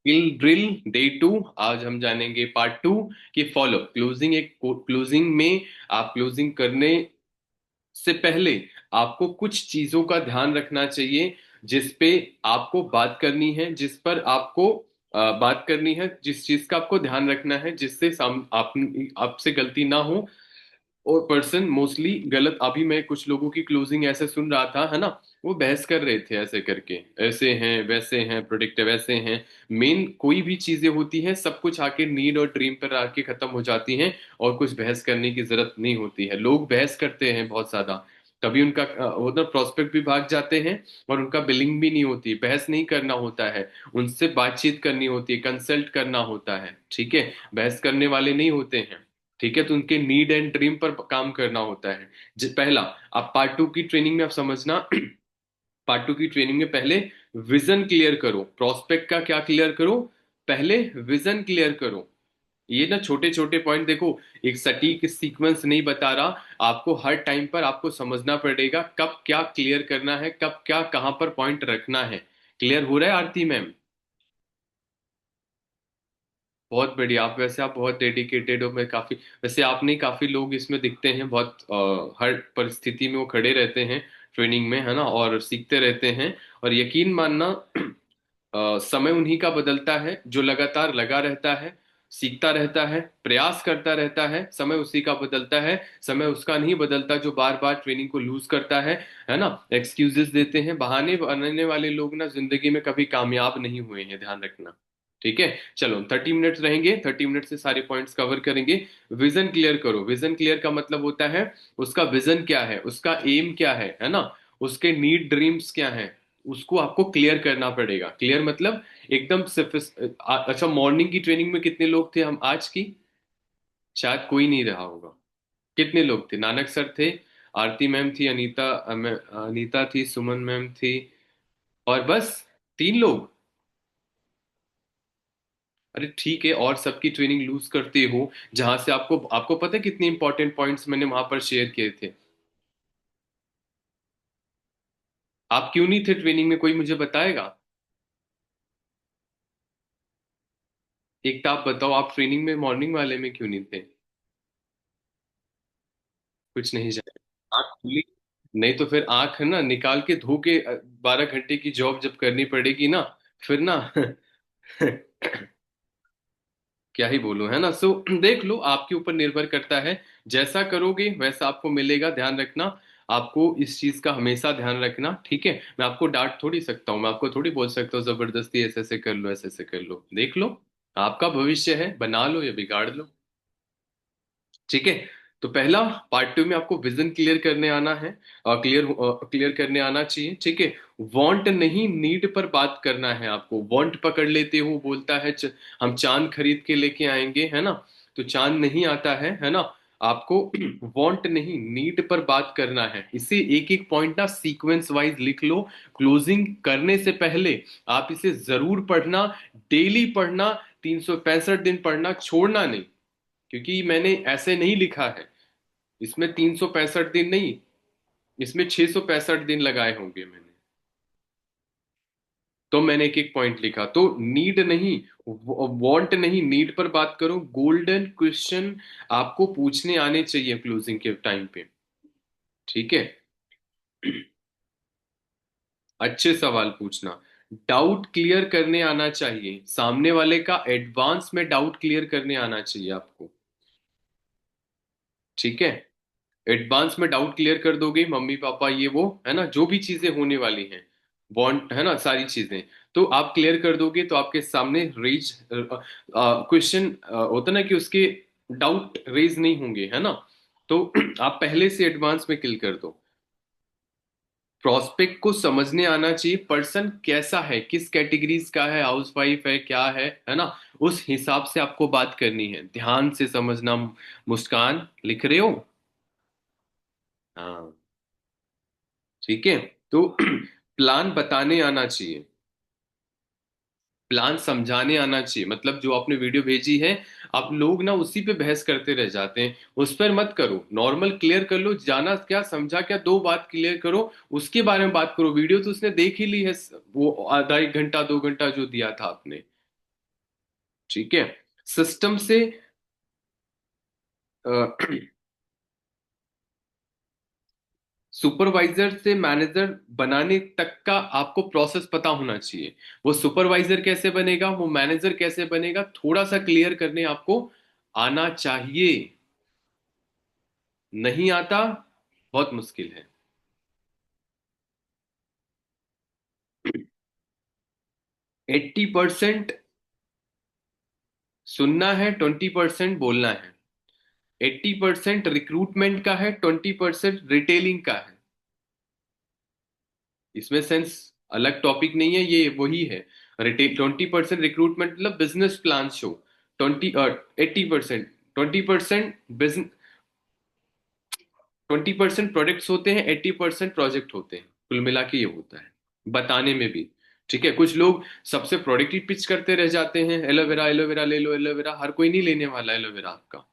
Skill drill day 2। आज हम जानेंगे पार्ट 2 की फॉलो क्लोजिंग। एक क्लोजिंग में आप क्लोजिंग करने से पहले आपको कुछ चीजों का ध्यान रखना चाहिए, जिस पे आपको बात करनी है, जिस पर आपको बात करनी है, जिस चीज का आपको ध्यान रखना है, जिससे आपसे गलती ना हो। और पर्सन मोस्टली गलत, अभी मैं कुछ लोगों की क्लोजिंग ऐसे सुन रहा था, है ना। वो बहस कर रहे थे ऐसे करके, ऐसे हैं वैसे हैं प्रोडिक्टिव ऐसे हैं। मेन कोई भी चीजें होती हैं, सब कुछ आके नीड और ड्रीम पर आके खत्म हो जाती हैं। और कुछ बहस करने की जरूरत नहीं होती है। लोग बहस करते हैं बहुत ज्यादा, तभी उनका उधर प्रोस्पेक्ट भी भाग जाते हैं। और उनका बिलिंग भी नहीं होती। बहस नहीं करना होता है, उनसे बातचीत करनी होती है, कंसल्ट करना होता है, ठीक है। बहस करने वाले नहीं होते हैं, ठीक है। तो उनके नीड एंड ड्रीम पर काम करना होता है। पहला, आप पार्ट 2 की ट्रेनिंग में आप समझना। पार्ट 2 की ट्रेनिंग में पहले विजन क्लियर करो। प्रोस्पेक्ट का क्या क्लियर करो? पहले विजन क्लियर करो। ये ना छोटे छोटे पॉइंट देखो, एक सटीक सीक्वेंस नहीं बता रहा। आपको हर टाइम पर आपको समझना पड़ेगा कब क्या क्लियर करना है, कब क्या कहां पर पॉइंट रखना है। क्लियर हो रहा है आरती मैम? बहुत बढ़िया। आप वैसे आप बहुत डेडिकेटेड हो। मैं काफी, वैसे आप नहीं, काफी लोग इसमें दिखते हैं बहुत, हर परिस्थिति में वो खड़े रहते हैं ट्रेनिंग में, है ना, और सीखते रहते हैं। और यकीन मानना, समय उन्हीं का बदलता है जो लगातार लगा रहता है, सीखता रहता है, प्रयास करता रहता है। समय उसी का बदलता है, समय उसका नहीं बदलता जो बार बार ट्रेनिंग को लूज करता है ना। एक्सक्यूजेस देते हैं, बहाने बनाने वाले लोग ना जिंदगी में कभी कामयाब नहीं हुए हैं, ध्यान रखना। ठीक है, चलो 30 मिनट्स रहेंगे, 30 मिनट से सारे पॉइंट्स कवर करेंगे। विजन क्लियर करो। विजन क्लियर का मतलब होता है उसका विजन क्या है, उसका एम क्या है ना। उसके नीड ड्रीम्स क्या है, उसको आपको क्लियर करना पड़ेगा। क्लियर मतलब एकदम अच्छा, मॉर्निंग की ट्रेनिंग में कितने लोग थे हम आज की? शायद कोई नहीं रहा होगा। कितने लोग थे? नानक सर थे, आरती मैम थी, अनीता थी, सुमन मैम थी, और बस 3 लोग। अरे ठीक है, और सबकी ट्रेनिंग लूज करते हो, जहां से आपको आपको पता है कितने इंपॉर्टेंट पॉइंट्स मैंने वहां पर शेयर किए थे। आप क्यों नहीं थे ट्रेनिंग में, कोई मुझे बताएगा? एक तो आप बताओ, आप ट्रेनिंग में मॉर्निंग वाले में क्यों नहीं थे? कुछ नहीं जाए, आंख खुली? नहीं तो फिर आंख है ना निकाल के धो के 12 घंटे की जॉब जब करनी पड़ेगी ना, फिर ना क्या ही बोलूं, है ना। सो देख लो, आपके ऊपर निर्भर करता है। जैसा करोगे वैसा आपको मिलेगा, ध्यान रखना। आपको इस चीज का हमेशा ध्यान रखना, ठीक है। मैं आपको डांट थोड़ी सकता हूँ, मैं आपको थोड़ी बोल सकता हूँ जबरदस्ती ऐसे ऐसे कर लो, ऐसे ऐसे कर लो। देख लो, आपका भविष्य है, बना लो या बिगाड़ लो, ठीक है। तो पहला, पार्ट 2 में आपको विजन क्लियर करने आना है, क्लियर करने आना चाहिए, ठीक है। वांट नहीं, नीड पर बात करना है आपको। वांट पकड़ लेते हो, बोलता है हम चांद खरीद के लेके आएंगे, है ना। तो चांद नहीं आता है ना। आपको वांट नहीं, नीड पर बात करना है। इसे एक एक पॉइंट ना सीक्वेंस वाइज लिख लो। क्लोजिंग करने से पहले आप इसे जरूर पढ़ना, डेली पढ़ना, 365 दिन पढ़ना, छोड़ना नहीं। क्योंकि मैंने ऐसे नहीं लिखा है, इसमें 365 दिन नहीं, इसमें 665 दिन लगाए होंगे मैंने। तो मैंने एक एक पॉइंट लिखा। तो नीड नहीं, वांट नहीं, नीड पर बात करो। गोल्डन क्वेश्चन आपको पूछने आने चाहिए क्लोजिंग के टाइम पे, ठीक है। अच्छे सवाल पूछना। डाउट क्लियर करने आना चाहिए, सामने वाले का एडवांस में डाउट क्लियर करने आना चाहिए आपको, ठीक है। एडवांस में डाउट क्लियर कर दोगे, मम्मी पापा ये वो, है ना, जो भी चीजें होने वाली हैं, वांट, है ना, सारी चीजें, तो आप क्लियर कर दोगे तो आपके सामने रेज क्वेश्चन होता ना कि उसके डाउट रेज नहीं होंगे, है ना। तो आप पहले से एडवांस में क्लियर कर दो। प्रोस्पेक्ट को समझने आना चाहिए, पर्सन कैसा है, किस कैटेगरीज का है, हाउस वाइफ है, क्या है ना। उस हिसाब से आपको बात करनी है, ध्यान से समझना। मुस्कान, लिख रहे हो? हाँ, ठीक है। तो प्लान बताने आना चाहिए, प्लान समझाने आना चाहिए। मतलब जो आपने वीडियो भेजी है, आप लोग ना उसी पे बहस करते रह जाते हैं। उस पर मत करो, नॉर्मल क्लियर कर लो, जाना क्या समझा क्या, 2 बात क्लियर करो, उसके बारे में बात करो। वीडियो तो उसने देख ही ली है, वो आधा 1 घंटा 2 घंटा जो दिया था आपने, ठीक है। सिस्टम से सुपरवाइजर से मैनेजर बनाने तक का आपको प्रोसेस पता होना चाहिए। वो सुपरवाइजर कैसे बनेगा, वो मैनेजर कैसे बनेगा, थोड़ा सा क्लियर करने आपको आना चाहिए। नहीं आता, बहुत मुश्किल है। 80% सुनना है, 20% बोलना है। 80% रिक्रूटमेंट का है, 20% रिटेलिंग का है। इसमें सेंस अलग टॉपिक नहीं है, ये वही है। रिटेल 20% रिक्रूटमेंट मतलब business plan show. 80%, 20% business, 20% products होते हैं, 80% प्रोजेक्ट होते हैं। कुल मिला के ये होता है बताने में भी। ठीक है, कुछ लोग सबसे प्रोडक्ट ही पिच करते रह जाते हैं, एलोवेरा एलोवेरा ले लो एलोवेरा, हर कोई नहीं लेने वाला एलोवेरा आपका।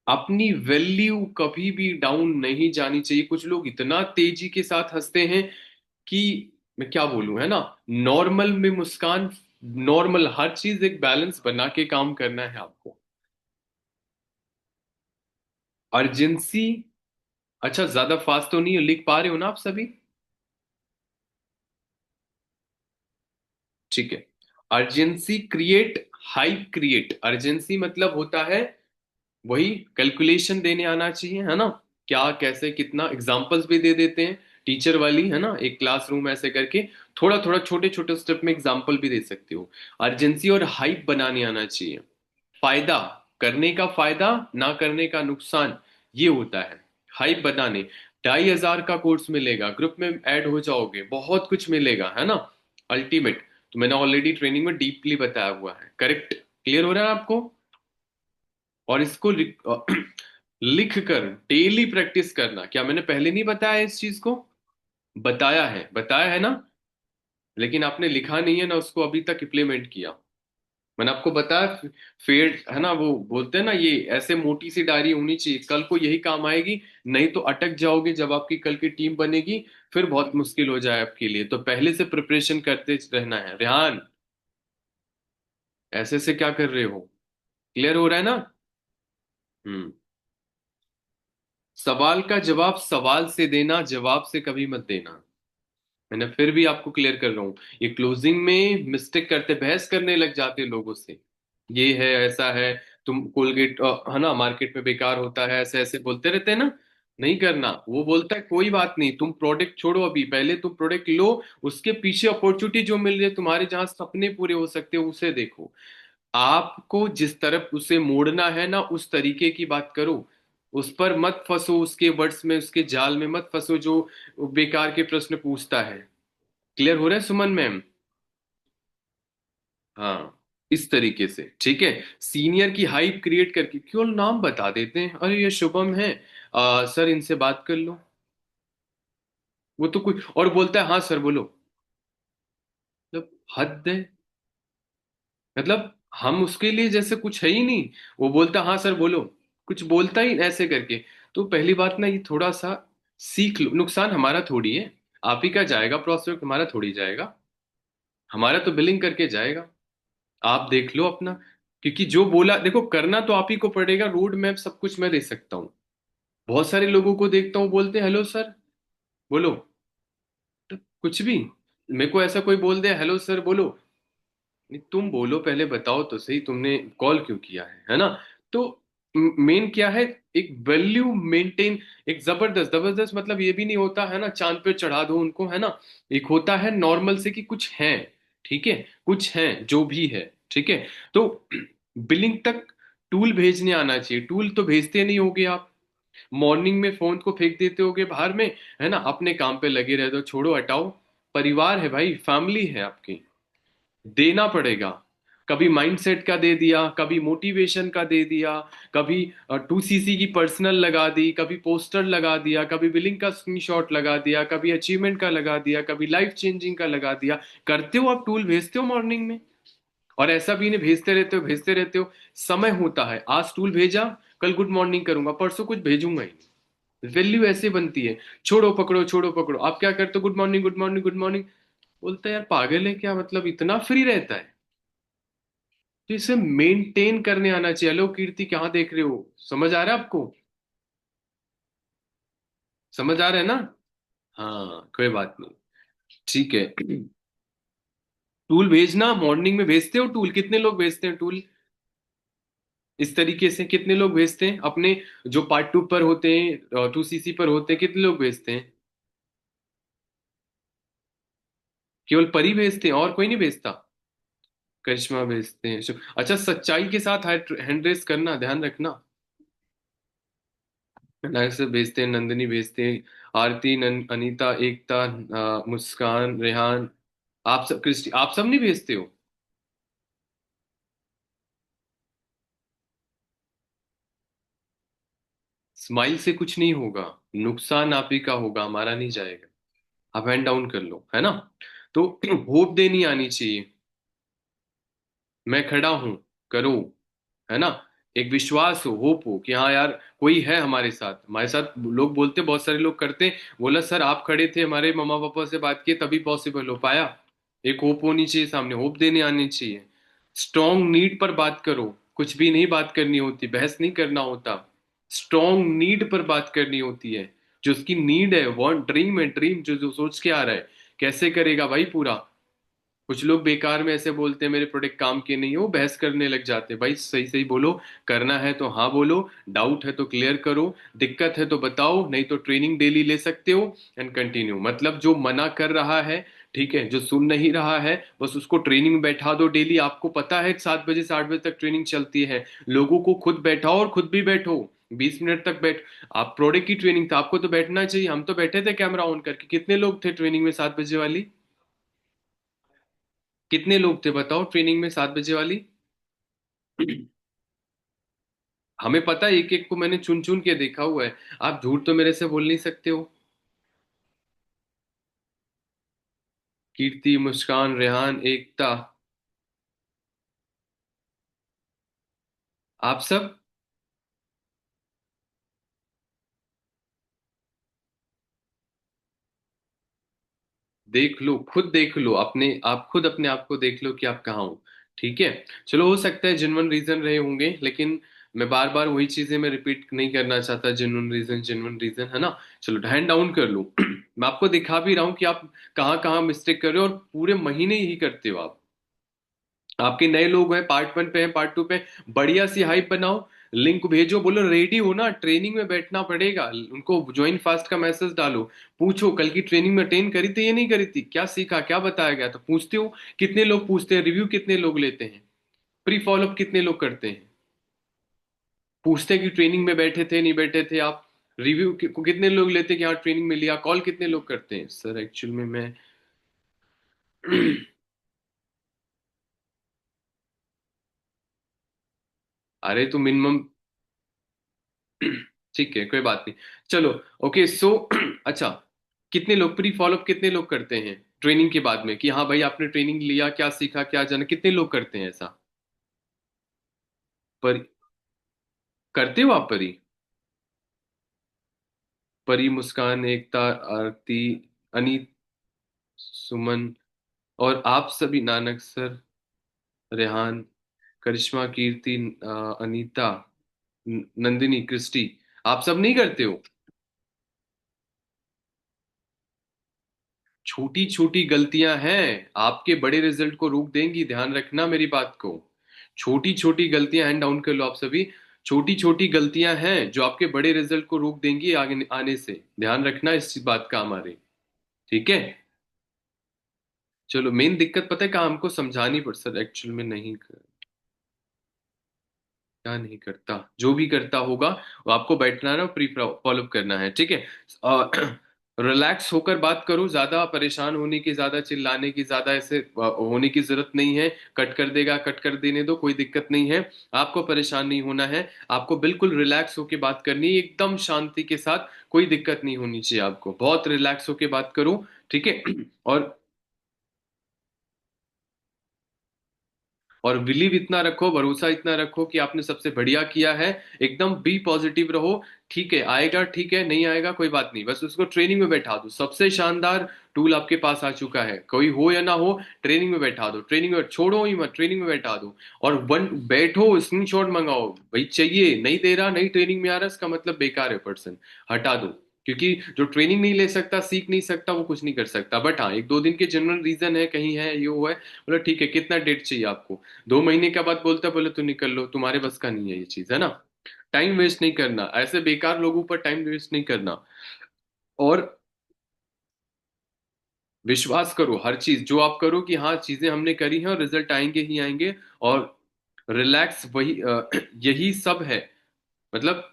अपनी वैल्यू कभी भी डाउन नहीं जानी चाहिए। कुछ लोग इतना तेजी के साथ हंसते हैं कि मैं क्या बोलूं, है ना। नॉर्मल में मुस्कान, नॉर्मल हर चीज एक बैलेंस बना के काम करना है आपको। अर्जेंसी, अच्छा ज्यादा फास्ट तो नहीं लिख पा रहे हो ना आप सभी? ठीक है। Urgency create, hype create. Urgency मतलब होता है वही कैलकुलेशन देने आना चाहिए, है ना। क्या कैसे कितना एग्जांपल्स भी दे देते हैं, टीचर वाली, है ना, एक क्लासरूम ऐसे करके थोड़ा थोड़ा छोटे छोटे स्टेप में एग्जांपल भी दे सकते हो। अर्जेंसी और हाइप बनाने आना चाहिए। फायदा, करने का फायदा, ना करने का नुकसान, ये होता है हाइप बनाने। 2,500 का कोर्स मिलेगा, ग्रुप में ऐड हो जाओगे, बहुत कुछ मिलेगा, है ना। अल्टीमेट, तो मैंने ऑलरेडी ट्रेनिंग में डीपली बताया हुआ है। करेक्ट, क्लियर हो रहा है आपको? और इसको लिख कर डेली प्रैक्टिस करना। क्या मैंने पहले नहीं बताया इस चीज को? बताया है, बताया है ना। लेकिन आपने लिखा नहीं है ना, उसको अभी तक इम्प्लीमेंट किया। मैंने आपको बताया, फेड है ना, वो बोलते हैं ना, ये ऐसे मोटी सी डायरी होनी चाहिए, कल को यही काम आएगी। नहीं तो अटक जाओगे जब आपकी कल की टीम बनेगी, फिर बहुत मुश्किल हो जाए आपके लिए। तो पहले से प्रिपरेशन करते रहना है। रेहान, ऐसे से क्या कर रहे हो? क्लियर हो रहा है ना? हम्म। सवाल का जवाब सवाल से देना, जवाब से कभी मत देना। मैंने फिर भी आपको क्लियर कर रहा हूं। ये क्लोजिंग में मिस्टेक करते, बहस करने लग जाते लोगों से। ये है, ऐसा है, तुम कोलगेट है ना मार्केट में बेकार होता है, ऐसे ऐसे बोलते रहते हैं ना। नहीं करना। वो बोलता है कोई बात नहीं, तुम प्रोडक्ट छोड़ो, अभी पहले तुम प्रोडक्ट लो, उसके पीछे अपॉर्चुनिटी जो मिल रही है तुम्हारे, जहां सपने पूरे हो सकते हो, उसे देखो। आपको जिस तरफ उसे मोड़ना है ना, उस तरीके की बात करो। उस पर मत फंसो, उसके वर्ड्स में, उसके जाल में मत फंसो जो बेकार के प्रश्न पूछता है। क्लियर हो रहा है सुमन मैम? हाँ, इस तरीके से। ठीक है। सीनियर की हाइप क्रिएट करके क्यों नाम बता देते हैं, अरे ये शुभम है, सर इनसे बात कर लो। वो तो कुछ और बोलता है, हाँ सर बोलो। मतलब हद है। मतलब हम उसके लिए जैसे कुछ है ही नहीं। वो बोलता हाँ सर बोलो, कुछ बोलता ही ऐसे करके। तो पहली बात ना, ये थोड़ा सा सीख लो। नुकसान हमारा थोड़ी है, आप ही का जाएगा प्रोस्पेक्ट, हमारा थोड़ी जाएगा। हमारा तो बिलिंग करके जाएगा। आप देख लो अपना। क्योंकि जो बोला देखो, करना तो आप ही को पड़ेगा। रोड मैप सब कुछ मैं दे सकता हूँ। बहुत सारे लोगों को देखता हूँ बोलते हैं हेलो सर बोलो, तो कुछ भी। मेरे को ऐसा कोई बोल दे हेलो सर बोलो, नहीं तुम बोलो, पहले बताओ तो सही तुमने कॉल क्यों किया है ना। तो मेन क्या है, एक वैल्यू मेंटेन। एक जबरदस्त जबरदस्त मतलब ये भी नहीं होता है ना, चांद पे चढ़ा दो उनको, है ना। एक होता है नॉर्मल से कि कुछ है, ठीक है, कुछ है जो भी है, ठीक है। तो बिलिंग तक टूल भेजने आना चाहिए। टूल तो भेजते नहीं होगे आप, मॉर्निंग में फोन को फेंक देते होगे बाहर में, है ना, अपने काम पे लगे रहते हो, छोड़ो हटाओ। परिवार है भाई, फैमिली है आपकी, देना पड़ेगा। कभी माइंडसेट का दे दिया, कभी मोटिवेशन का दे दिया, कभी 2cc की पर्सनल लगा दी, कभी पोस्टर लगा दिया, कभी बिलिंग का स्क्रीनशॉट लगा दिया, कभी अचीवमेंट का लगा दिया, कभी लाइफ चेंजिंग का लगा दिया। करते हो आप, टूल भेजते हो मॉर्निंग में। और ऐसा भी नहीं, भेजते रहते हो भेजते रहते हो। समय होता है, आज टूल भेजा, कल गुड मॉर्निंग करूंगा, परसों कुछ भेजूंगा ही नहीं। वैल्यू ऐसे बनती है। छोड़ो पकड़ो छोड़ो पकड़ो, आप क्या करते हो, good morning good morning good morning. बोलता है यार पागल है क्या, मतलब इतना फ्री रहता है। तो इसे मेंटेन करने आना चाहिए। हेलो कीर्ति, कहाँ देख रहे हो? समझ आ रहा है आपको? समझ आ रहा है ना? हाँ कोई बात नहीं। ठीक है। टूल भेजना, मॉर्निंग में भेजते हो टूल? कितने लोग भेजते हैं टूल? इस तरीके से कितने लोग भेजते हैं अपने, जो पार्ट टू पर होते हैं, 2 CC पर होते हैं, कितने लोग भेजते हैं? केवल परी भेजते हैं और कोई नहीं भेजता? करिश्मा भेजते हैं, अच्छा सच्चाई के साथ हैंड रेस करना, ध्यान रखना। नायक से भेजते हैं, नंदिनी भेजते हैं, आरती, अनीता, एकता, मुस्कान, रेहान। आप सब, क्रिस्टी, आप सब नहीं भेजते हो? स्माइल से कुछ नहीं होगा, नुकसान आप ही का होगा, हमारा नहीं जाएगा। आप हैंड डाउन कर लो, है ना? तो होप देनी आनी चाहिए। मैं खड़ा हूं, करो, है ना? एक विश्वास हो, होप हो कि हाँ यार कोई है हमारे साथ, हमारे साथ। लोग बोलते, बहुत सारे लोग करते, बोला सर आप खड़े थे, हमारे मम्मा पापा से बात किए तभी पॉसिबल हो पाया। एक होप होनी चाहिए सामने, होप देने आनी चाहिए। स्ट्रॉन्ग नीड पर बात करो। कुछ भी नहीं बात करनी होती, बहस नहीं करना होता। स्ट्रॉन्ग नीड पर बात करनी होती है। जो उसकी नीड है, वांट, ड्रीम है, ड्रीम जो जो सोच के आ रहा है, कैसे करेगा भाई पूरा। कुछ लोग बेकार में ऐसे बोलते हैं मेरे प्रोडक्ट काम के नहीं हो, बहस करने लग जाते हैं। भाई सही सही बोलो। करना है तो हाँ बोलो, डाउट है तो क्लियर करो, दिक्कत है तो बताओ, नहीं तो ट्रेनिंग डेली ले सकते हो। एंड कंटिन्यू, मतलब जो मना कर रहा है, ठीक है, जो सुन नहीं रहा है, बस उसको ट्रेनिंग में बैठा दो डेली। आपको पता है 7 बजे से 8 बजे तक ट्रेनिंग चलती है। लोगों को खुद बैठाओ और खुद भी बैठो, 20 मिनट तक बैठ। आप प्रोडक्ट की ट्रेनिंग था, आपको तो बैठना चाहिए। हम तो बैठे थे कैमरा ऑन करके। कितने लोग थे ट्रेनिंग में 7 बजे वाली? कितने लोग थे बताओ ट्रेनिंग में 7 बजे वाली? हमें पता है, एक एक को मैंने चुन चुन के देखा हुआ है। आप झूठ तो मेरे से बोल नहीं सकते हो। कीर्ति, मुस्कान, रेहान, एकता, आप सब देख लो, खुद देख लो अपने आप, खुद अपने आप को देख लो कि आप कहाँ हो। ठीक है। चलो, हो सकता है जेन्युइन रीजन रहे होंगे, लेकिन मैं बार बार वही चीजें मैं रिपीट नहीं करना चाहता। जेन्युइन रीजन, जेन्युइन रीजन, है ना? चलो हैंड डाउन कर लो। मैं आपको दिखा भी रहा हूँ कि आप कहाँ कहाँ मिस्टेक कर रहे हो, और पूरे महीने ही करते हो आप। आपके नए लोग हैं, पार्ट 1 पे हैं, पार्ट 2 पे, बढ़िया सी हाइप बनाओ, लिंक भेजो, बोलो रेडी हो ना, ट्रेनिंग में बैठना पड़ेगा। उनको ज्वाइन फास्ट का मैसेज डालो। पूछो कल की ट्रेनिंग में अटेंड करी थी या नहीं करी थी, क्या सीखा, क्या बताया गया, तो पूछते हो। कितने लोग पूछते हैं, रिव्यू कितने लोग लेते हैं, प्री फॉलोअप कितने लोग करते हैं? पूछते हैं कि ट्रेनिंग में बैठे थे नहीं बैठे थे आप। रिव्यू कितने लोग लेते हैं कि हाँ ट्रेनिंग में लिया, कॉल कितने लोग करते हैं? सर एक्चुअल में मैं अरे तो मिनिमम ठीक है, कोई बात नहीं। चलो, ओके सो अच्छा, कितने लोग प्री फॉलोअप, कितने लोग करते हैं ट्रेनिंग के बाद में, कि हाँ भाई आपने ट्रेनिंग लिया, क्या सीखा, क्या जाना, कितने लोग करते हैं ऐसा? पर करते हो आप परी? परी, मुस्कान, एकता, आरती, अनीत, सुमन, और आप सभी, नानक सर, रेहान, करिश्मा, कीर्ति, अनीता, नंदिनी, क्रिस्टी, आप सब नहीं करते हो? छोटी छोटी गलतियां हैं, आपके बड़े रिजल्ट को रोक देंगी, ध्यान रखना मेरी बात को। छोटी छोटी गलतियां, हैंड डाउन कर लो आप सभी। छोटी छोटी गलतियां हैं जो आपके बड़े रिजल्ट को रोक देंगी आगे आने से, ध्यान रखना इस बात का हमारे। ठीक है। चलो, मेन दिक्कत पता है कहाँ हमको समझानी पड़, सर एक्चुअल में नहीं क्या नहीं करता, जो भी करता होगा वो आपको बैठना है ना, प्री फॉलोअप करना है, ठीक है। रिलैक्स होकर बात करो, ज्यादा परेशान होने की, ज्यादा चिल्लाने की, ज्यादा ऐसे होने की जरूरत नहीं है। कट कर देगा, कट कर देने दो, कोई दिक्कत नहीं है। आपको परेशान नहीं होना है। आपको बिल्कुल रिलैक्स होकर बात करनी है, एकदम शांति के साथ। कोई दिक्कत नहीं होनी चाहिए आपको, बहुत रिलैक्स होकर बात करो। ठीक है। और और बिलीव इतना रखो, भरोसा इतना रखो कि आपने सबसे बढ़िया किया है। एकदम बी पॉजिटिव रहो। ठीक है आएगा, ठीक है नहीं आएगा कोई बात नहीं, बस उसको ट्रेनिंग में बैठा दो। सबसे शानदार टूल आपके पास आ चुका है, कोई हो या ना हो, ट्रेनिंग में बैठा दो। ट्रेनिंग में छोड़ो ही मत, ट्रेनिंग में बैठा दो। और वन बैठो, स्क्रीनशॉट मंगाओ भाई, चाहिए नहीं दे रहा, नहीं ट्रेनिंग में आ रहा, इसका मतलब बेकार है पर्सन, हटा दो। क्योंकि जो ट्रेनिंग नहीं ले सकता, सीख नहीं सकता, वो कुछ नहीं कर सकता। बट हाँ, एक दो दिन के जनरल रीजन है, कहीं है ये वो है, बोलो ठीक है, कितना डेट चाहिए आपको? 2 महीने का बाद बोलता है, बोले तो निकल लो, तुम्हारे बस का नहीं है ये चीज, है ना। टाइम वेस्ट नहीं करना, ऐसे बेकार लोगों पर टाइम वेस्ट नहीं करना। और विश्वास करो, हर चीज जो आप करो कि हाँ चीजें हमने करी हैं और रिजल्ट आएंगे ही आएंगे। और रिलैक्स, वही यही सब है। मतलब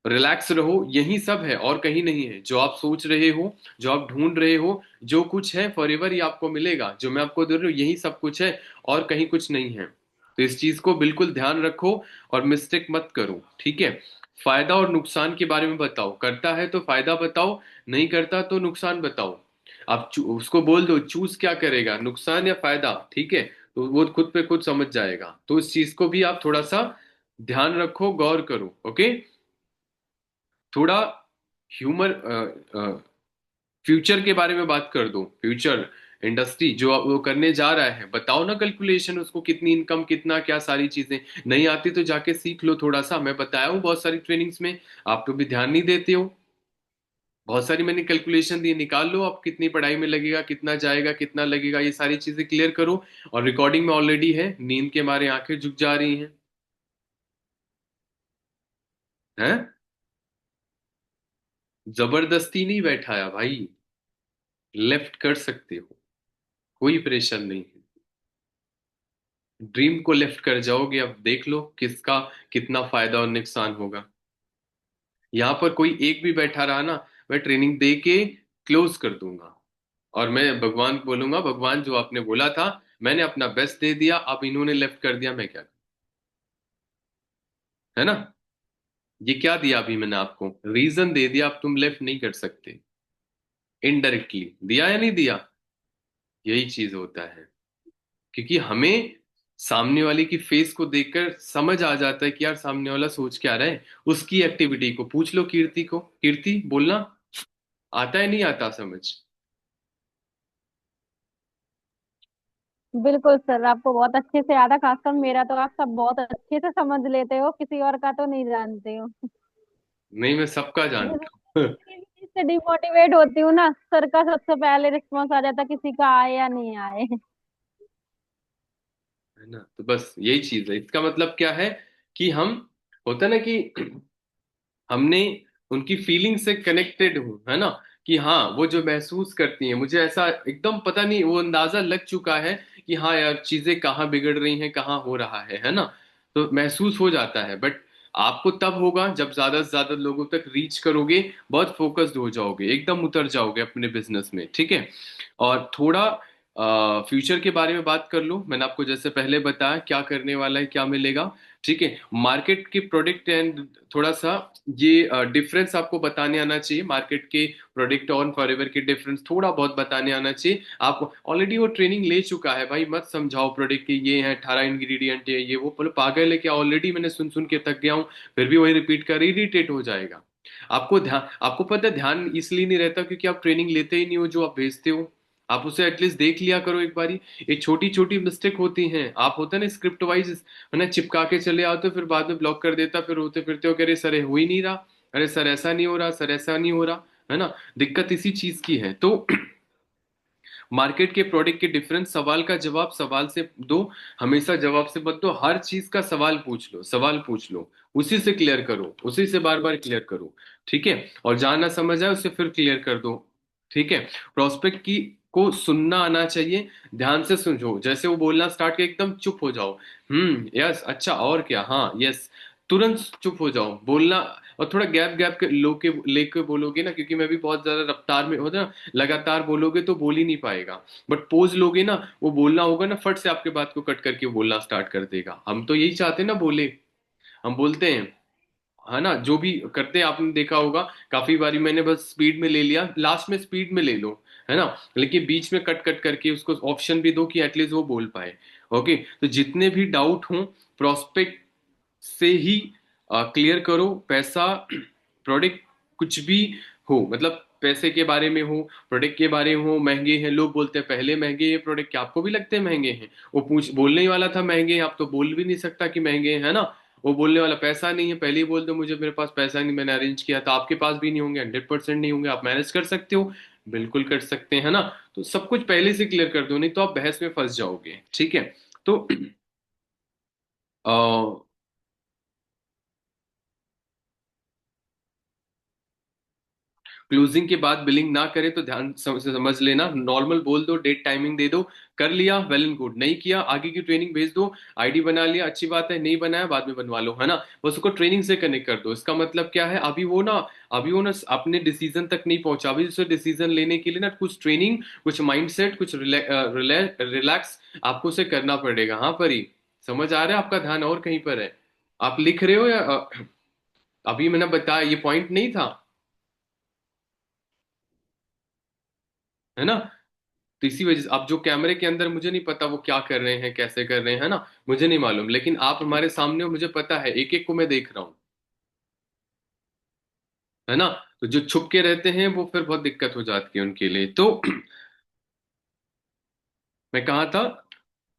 रिलैक्स रहो, यही सब है और कहीं नहीं है। जो आप सोच रहे हो, जो आप ढूंढ रहे हो, जो कुछ है फॉरएवर ही आपको मिलेगा। जो मैं आपको दे रहा हूँ यही सब कुछ है, और कहीं कुछ नहीं है। तो इस चीज को बिल्कुल ध्यान रखो और मिस्टेक मत करो, ठीक है। फायदा और नुकसान के बारे में बताओ, करता है तो फायदा बताओ, नहीं करता तो नुकसान बताओ। आप उसको बोल दो चूज क्या करेगा, नुकसान या फायदा, ठीक है। तो वो खुद पे खुद समझ जाएगा। तो इस चीज को भी आप थोड़ा सा ध्यान रखो, गौर करो, ओके। थोड़ा ह्यूमर, फ्यूचर के बारे में बात कर दो। फ्यूचर इंडस्ट्री जो वो करने जा रहा है, बताओ ना कैलकुलेशन उसको, कितनी इनकम, कितना क्या, सारी चीजें। नहीं आती तो जाके सीख लो थोड़ा सा, मैं बताया हूँ बहुत सारी ट्रेनिंग्स में, आप तो भी ध्यान नहीं देते हो। बहुत सारी मैंने कैलकुलेशन दी, निकाल लो आप, कितनी पढ़ाई में लगेगा, कितना जाएगा, कितना लगेगा, ये सारी चीजें क्लियर करो। और रिकॉर्डिंग में ऑलरेडी है, नींद के मारे आंखें झुक जा रही हैं। हैं? जबरदस्ती नहीं बैठाया भाई, लेफ्ट कर सकते हो, कोई प्रेशर नहीं है। ड्रीम को लेफ्ट कर जाओगे, अब देख लो किसका कितना फायदा और नुकसान होगा। यहाँ पर कोई एक भी बैठा रहा ना, मैं ट्रेनिंग दे के क्लोज कर दूंगा। और मैं भगवान को बोलूंगा, भगवान जो आपने बोला था, मैंने अपना बेस्ट दे दिया, अब इन्होंने लेफ्ट कर दिया, मैं क्या करूं? है ना। ये क्या दिया अभी मैंने आपको, रीजन दे दिया, अब तुम लेफ्ट नहीं कर सकते। इनडायरेक्टली दिया या नहीं दिया? यही चीज होता है। क्योंकि हमें सामने वाले की फेस को देखकर समझ आ जाता है कि यार सामने वाला सोच क्या रहा है। उसकी एक्टिविटी को पूछ लो, कीर्ति को, कीर्ति बोलना आता है नहीं आता समझ? बिल्कुल सर, आपको बहुत अच्छे से आता, खासकर मेरा तो आप सब बहुत अच्छे से समझ लेते हो, किसी और का तो नहीं जानते हो। नहीं, मैं सबका मैं जानता हूँ। किसी भी चीज से डिमोटिवेट होती हूँ ना, सर का सबसे पहले रिस्पॉन्स आ जाता, किसी का आए या नहीं आए। है ना, तो बस यही चीज है। इसका मतलब क्या है कि हम, होता है ना कि हमने उनकी फीलिंग से कनेक्टेड हूँ, है ना। कि हाँ वो जो महसूस करती हैं, मुझे ऐसा एकदम पता नहीं, वो अंदाजा लग चुका है कि हाँ यार चीजें कहाँ बिगड़ रही हैं, कहाँ हो रहा है ना। तो महसूस हो जाता है। बट आपको तब होगा जब ज्यादा से ज्यादा लोगों तक रीच करोगे, बहुत फोकस्ड हो जाओगे, एकदम उतर जाओगे अपने बिजनेस में, ठीक है। और थोड़ा फ्यूचर के बारे में बात कर लो। मैंने आपको जैसे पहले बताया क्या करने वाला है, क्या मिलेगा, ठीक है। मार्केट के प्रोडक्ट एंड थोड़ा सा ये डिफरेंस आपको बताने आना चाहिए। मार्केट के प्रोडक्ट और फॉरएवर के डिफरेंस थोड़ा बहुत बताने आना चाहिए। आप ऑलरेडी वो ट्रेनिंग ले चुका है भाई, मत समझाओ प्रोडक्ट के ये है 18 इंग्रेडिएंट है, ये वो, बोलो पागल है क्या, ऑलरेडी मैंने सुन सुन के थक गया हूँ, फिर भी वही रिपीट कर, इरिटेट हो जाएगा। आपको ध्यान, आपको पता है ध्यान इसलिए नहीं रहता क्योंकि आप ट्रेनिंग लेते ही नहीं हो जो आप भेजते हो। आप उसे एटलीस्ट देख लिया करो एक बारी। ये छोटी छोटी मिस्टेक होती हैं, आप होता है ना स्क्रिप्ट वाइज, है ना, चिपका के चले आओ तो फिर बाद में ब्लॉक कर देता, फिर होते फिरते हो, कह रहे सर ये हो ही नहीं रहा, अरे सर ऐसा नहीं हो रहा, सर ऐसा नहीं हो रहा, है ना। दिक्कत इसी चीज की है। तो मार्केट के प्रोडक्ट के डिफरेंस, सवाल का जवाब सवाल से दो, हमेशा जवाब से मत दो। हर चीज का सवाल पूछ लो, सवाल पूछ लो, उसी से क्लियर करो, उसी से बार बार क्लियर करो, ठीक है। और जहां ना समझ आए उसे फिर क्लियर कर दो, ठीक है। प्रोस्पेक्ट की को सुनना आना चाहिए, ध्यान से सुनो। जैसे वो बोलना स्टार्ट के एकदम चुप हो जाओ, यस अच्छा और क्या, हाँ यस, तुरंत चुप हो जाओ बोलना। और थोड़ा गैप गैप के लो के लेके बोलोगे ना, क्योंकि मैं भी बहुत ज्यादा रफ्तार में होता ना, लगातार बोलोगे तो बोल ही नहीं पाएगा। बट पोज लोगे ना, वो बोलना होगा ना, फट से आपके बात को कट करके बोलना स्टार्ट कर देगा। हम तो यही चाहते हैं ना, बोले, हम बोलते हैं, है ना, जो भी करते हैं आपने देखा होगा काफी बारी, मैंने बस स्पीड में ले लिया, लास्ट में स्पीड में ले लो, है ना। लेकिन बीच में कट कट करके उसको ऑप्शन भी दो कि एटलीस्ट वो बोल पाए। ओके, तो जितने भी डाउट हों प्रोस्पेक्ट से ही क्लियर करो। पैसा, प्रोडक्ट, कुछ भी हो, मतलब पैसे के बारे में हो, प्रोडक्ट के बारे में हो, महंगे हैं, लोग बोलते हैं पहले महंगे हैं प्रोडक्ट, क्या आपको भी लगते हैं महंगे हैं? वो पूछ बोलने ही वाला था महंगे हैं, आप तो बोल भी नहीं सकता कि महंगे हैं, है ना। वो बोलने वाला पैसा नहीं है, पहले ही बोल दो मुझे मेरे पास पैसा नहीं, मैंने अरेंज किया था, आपके पास भी नहीं होंगे, 100% नहीं होंगे, आप मैनेज कर सकते हो, बिल्कुल कर सकते हैं, है ना। तो सब कुछ पहले से क्लियर कर दो, नहीं तो आप बहस में फंस जाओगे, ठीक है। तो क्लोजिंग के बाद बिलिंग ना करे तो ध्यान से समझ लेना, नॉर्मल बोल दो, डेट टाइमिंग दे दो, कर लिया वेल एंड गुड, नहीं किया आगे की ट्रेनिंग भेज दो। आईडी बना लिया अच्छी बात है, नहीं बनाया बाद में बनवा लो, है ना। बस उसको ट्रेनिंग से कनेक्ट कर दो। इसका मतलब क्या है, अभी वो ना अपने डिसीजन तक नहीं पहुंचा, अभी उसे डिसीजन लेने के लिए ना कुछ ट्रेनिंग, कुछ माइंडसेट, कुछ रिलैक्स आपको उसे करना पड़ेगा। हाँ परी, समझ आ रहा है? आपका ध्यान और कहीं पर है? आप लिख रहे हो या अभी मैंने बताया ये पॉइंट नहीं था, है ना। तो इसी वजह से अब जो कैमरे के अंदर, मुझे नहीं पता वो क्या कर रहे हैं, कैसे कर रहे हैं, है ना, मुझे नहीं मालूम, लेकिन आप हमारे सामने हो, मुझे पता है, एक एक को मैं देख रहा हूँ, है ना। तो जो छुप के रहते हैं वो फिर बहुत दिक्कत हो जाती है उनके लिए। तो मैं कहा था,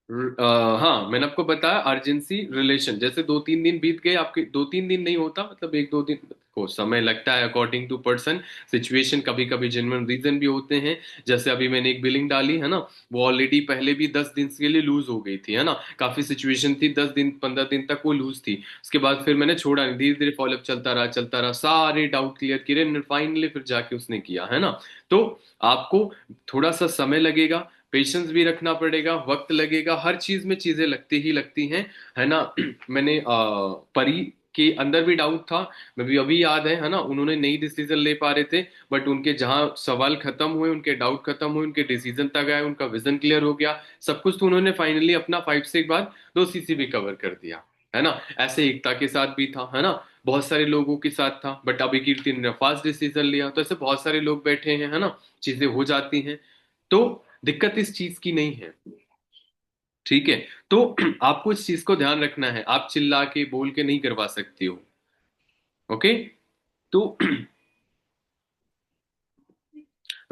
हाँ मैंने आपको बताया अर्जेंसी रिलेशन, जैसे 2-3 दिन बीत गए आपके, 2-3 दिन नहीं होता, मतलब 1-2 दिन को समय लगता है अकॉर्डिंग टू पर्सन सिचुएशन, कभी कभी जेन्युइन रीजन भी होते हैं। जैसे अभी मैंने एक बिलिंग डाली है ना, वो ऑलरेडी पहले भी 10 दिन के लिए लूज हो गई थी, है ना, काफी सिचुएशन थी, 10 दिन 15 दिन तक वो लूज थी। उसके बाद फिर मैंने छोड़ा नहीं, धीरे धीरे फॉलोअप चलता रहा, सारे डाउट क्लियर किए, फाइनली फिर जाके उसने किया, है ना। तो आपको थोड़ा सा समय लगेगा, पेशेंस भी रखना पड़ेगा, वक्त लगेगा, हर चीज में चीजें लगती ही लगती हैं, है ना। मैंने परी के अंदर भी डाउट था, मैं भी अभी याद है ना, उन्होंने नई डिसीजन ले पा रहे थे, बट उनके जहां सवाल खत्म हुए, उनके डाउट खत्म हुए, उनके डिसीजन तक आए, उनका विजन क्लियर हो गया, सब कुछ, तो उन्होंने फाइनली अपना 5 से के बाद 2 सीसी भी कवर कर दिया, है ना। ऐसे एकता के साथ भी था, है ना, बहुत सारे लोगों के साथ था, बट अभी कीर्ति ने फास्ट डिसीजन लिया, तो ऐसे बहुत सारे लोग बैठे हैं, है ना, चीजें हो जाती हैं। तो दिक्कत इस चीज की नहीं है, ठीक है। तो आपको इस चीज को ध्यान रखना है, आप चिल्ला के बोल के नहीं करवा सकती हो, ओके। तो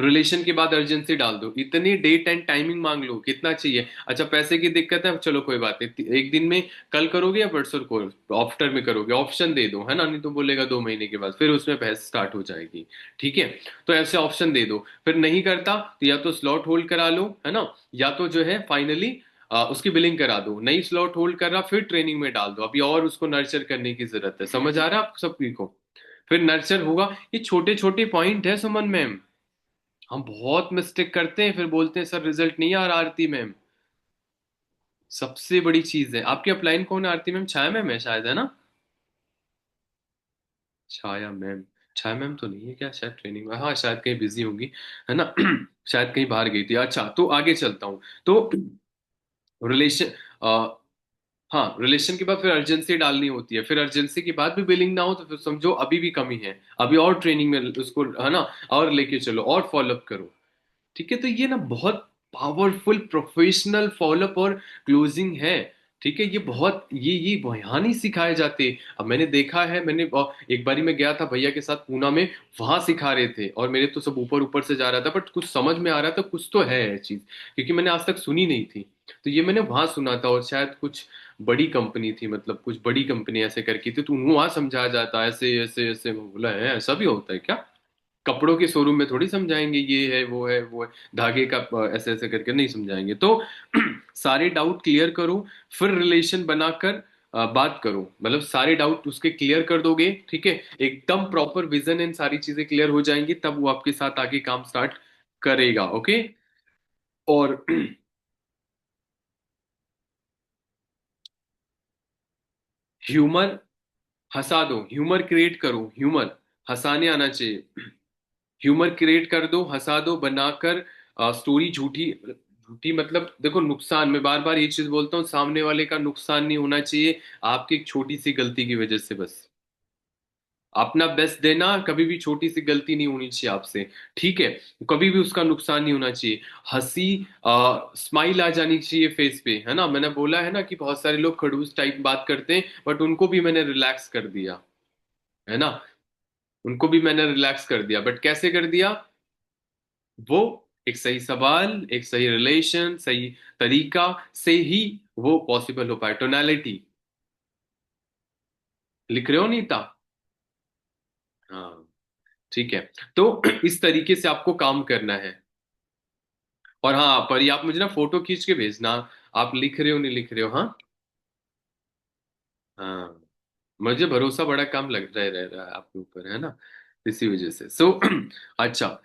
रिलेशन के बाद अर्जेंसी डाल दो, इतनी डेट एंड टाइमिंग मांग लो, कितना चाहिए। अच्छा पैसे की दिक्कत है, चलो कोई बात नहीं, एक दिन में, कल करोगे या परसों को, आफ्टर में करोगे, ऑप्शन दे दो, है ना, नहीं तो बोलेगा 2 महीने के बाद, फिर उसमें बहस स्टार्ट हो जाएगी, ठीक है। तो ऐसे ऑप्शन दे दो, फिर नहीं करता तो या तो स्लॉट होल्ड करा लो, है ना, या तो जो है फाइनली उसकी बिलिंग करा दो, नई स्लॉट होल्ड कर रहा फिर ट्रेनिंग में डाल दो, अभी और उसको नर्चर करने की जरूरत है, समझ आ रहा है आप सभी को। फिर नर्चर होगा, ये छोटे छोटे पॉइंट है सुमन मैम, हम बहुत मिस्टेक करते हैं, फिर बोलते हैं सर रिजल्ट नहीं आ रहा आरती मैम। सबसे बड़ी चीज है, आपके अपलाइन कौन है आरती मैम? छाया मैम है शायद, है ना। छाया मैम, छाया मैम तो नहीं है क्या, शायद ट्रेनिंग में, हाँ शायद कहीं बिजी होंगी, है ना। शायद कहीं बाहर गई थी। अच्छा तो आगे चलता हूँ। तो रिलेशन, हाँ रिलेशन के बाद फिर अर्जेंसी डालनी होती है, फिर अर्जेंसी के बाद भी बिलिंग ना हो तो फिर समझो अभी भी कमी है, अभी और ट्रेनिंग में उसको, है ना, और लेके चलो और फॉलोअप करो, ठीक है। तो ये ना बहुत पावरफुल प्रोफेशनल फॉलोअप और क्लोजिंग है, ठीक है। ये बहुत, ये यहाँ नहीं सिखाए जाते। अब मैंने देखा है, मैंने एक बारी मैं गया था भैया के साथ पूना में, वहां सिखा रहे थे, और मेरे तो सब ऊपर ऊपर से जा रहा था, बट कुछ समझ में आ रहा था, कुछ तो है चीज, क्योंकि मैंने आज तक सुनी नहीं थी। तो ये मैंने वहां सुना था, और शायद कुछ बड़ी कंपनी थी, मतलब कुछ बड़ी कंपनी ऐसे करके थी, तो वहां समझाया जाता है ऐसे ऐसे ऐसे, मैं बोला है ऐसा भी होता है क्या? कपड़ों के शोरूम में थोड़ी समझाएंगे ये है वो है वो है, धागे का ऐसे ऐसे करके नहीं समझाएंगे। तो सारे डाउट क्लियर करो, फिर रिलेशन बनाकर बात करो, मतलब सारे डाउट उसके क्लियर कर दोगे, ठीक है, एकदम प्रॉपर विजन एंड सारी चीजें क्लियर हो जाएंगी, तब वो आपके साथ आगे काम स्टार्ट करेगा, ओके। और ह्यूमर, हंसा दो, ह्यूमर क्रिएट करो, ह्यूमर, हंसाने आना चाहिए, ह्यूमर क्रिएट कर दो, हंसा दो बनाकर। स्टोरी झूठी, झूठी मतलब देखो नुकसान, मैं बार बार ये चीज बोलता हूँ, सामने वाले का नुकसान नहीं होना चाहिए आपकी एक छोटी सी गलती की वजह से, बस, अपना बेस्ट देना, कभी भी छोटी सी गलती नहीं होनी चाहिए आपसे। ठीक है, कभी भी उसका नुकसान नहीं होना चाहिए। हंसी, स्माइल आ जानी चाहिए फेस पे, है ना। मैंने बोला है ना कि बहुत सारे लोग खड़ूस टाइप बात करते हैं, बट उनको भी मैंने रिलैक्स कर दिया, है ना। उनको भी मैंने रिलैक्स कर दिया, बट कैसे कर दिया? वो एक सही सवाल, एक सही रिलेशन, सही तरीका से ही वो पॉसिबल हो पाए। टोनालिटी लिख रहे हो नीता? हाँ, ठीक है। तो इस तरीके से आपको काम करना है। और हाँ, पर ये आप मुझे ना फोटो खींच के भेजना, आप लिख रहे हो नहीं लिख रहे हो। हाँ, हाँ, मुझे भरोसा बड़ा कम लग रहा है आपके ऊपर, है ना, इसी वजह से। सो अच्छा,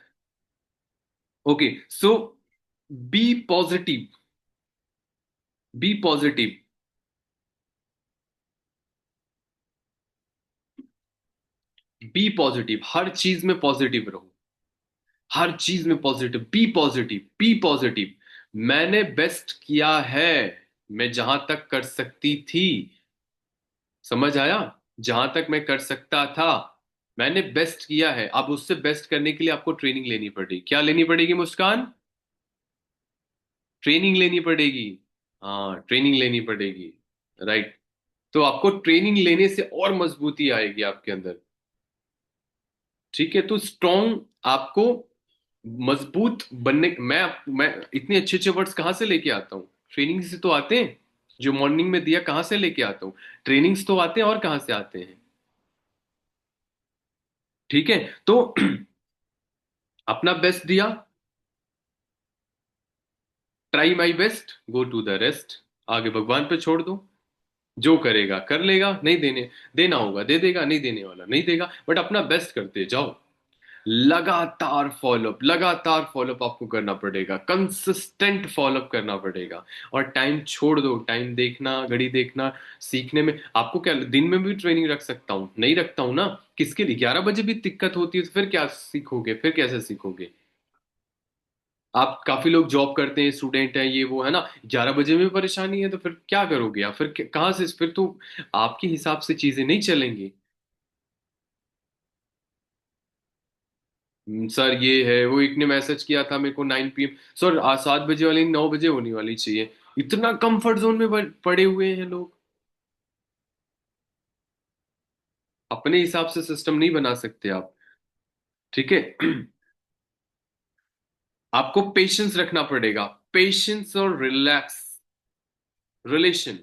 okay, so be positive, be positive, be positive, हर चीज में पॉजिटिव रहो। हर चीज में positive, be positive, be positive. मैंने बेस्ट किया है, मैं जहां तक कर सकती थी, समझ आया, जहां तक मैं कर सकता था मैंने बेस्ट किया है। अब उससे बेस्ट करने के लिए आपको ट्रेनिंग लेनी पड़ेगी। क्या लेनी पड़ेगी मुस्कान? ट्रेनिंग लेनी पड़ेगी। हाँ, ट्रेनिंग लेनी पड़ेगी, राइट। तो आपको ट्रेनिंग लेने से और मजबूती आएगी आपके अंदर। ठीक है, तो स्ट्रॉन्ग आपको, मजबूत बनने, मैं इतने अच्छे अच्छे वर्ड्स कहाँ से लेके आता हूँ? ट्रेनिंग से तो आते हैं। जो मॉर्निंग में दिया कहाँ से लेके आता हूँ? ट्रेनिंग्स तो आते हैं, और कहाँ से आते हैं? ठीक है, तो अपना बेस्ट दिया, try my best, go to the rest, आगे भगवान पे छोड़ दो। जो करेगा कर लेगा, नहीं देने देना होगा दे देगा, नहीं देने वाला नहीं देगा, बट अपना बेस्ट करते जाओ। लगातार फॉलोअप, लगातार फॉलोअप आपको करना पड़ेगा, कंसिस्टेंट फॉलोअप करना पड़ेगा। और टाइम छोड़ दो, टाइम देखना, घड़ी देखना सीखने में। आपको क्या, दिन में भी ट्रेनिंग रख सकता हूँ? नहीं रखता हूँ ना। किसके लिए? 11 बजे भी दिक्कत होती है तो फिर क्या सीखोगे? फिर कैसे सीखोगे? आप, काफी लोग जॉब करते हैं, स्टूडेंट हैं, ये वो, है ना। 11 बजे में परेशानी है तो फिर क्या करोगे? या फिर कहाँ से, फिर तो आपके हिसाब से चीजें नहीं चलेंगी। सर ये है वो, एक ने मैसेज किया था मेरे को 9 PM। सर आज 7 बजे वाली 9 बजे होने वाली चाहिए। इतना कंफर्ट जोन में पड़े हुए हैं लोग। अपने हिसाब से सिस्टम नहीं बना सकते आप। ठीक है। आपको पेशेंस रखना पड़ेगा, पेशेंस और रिलैक्स, रिलेशन,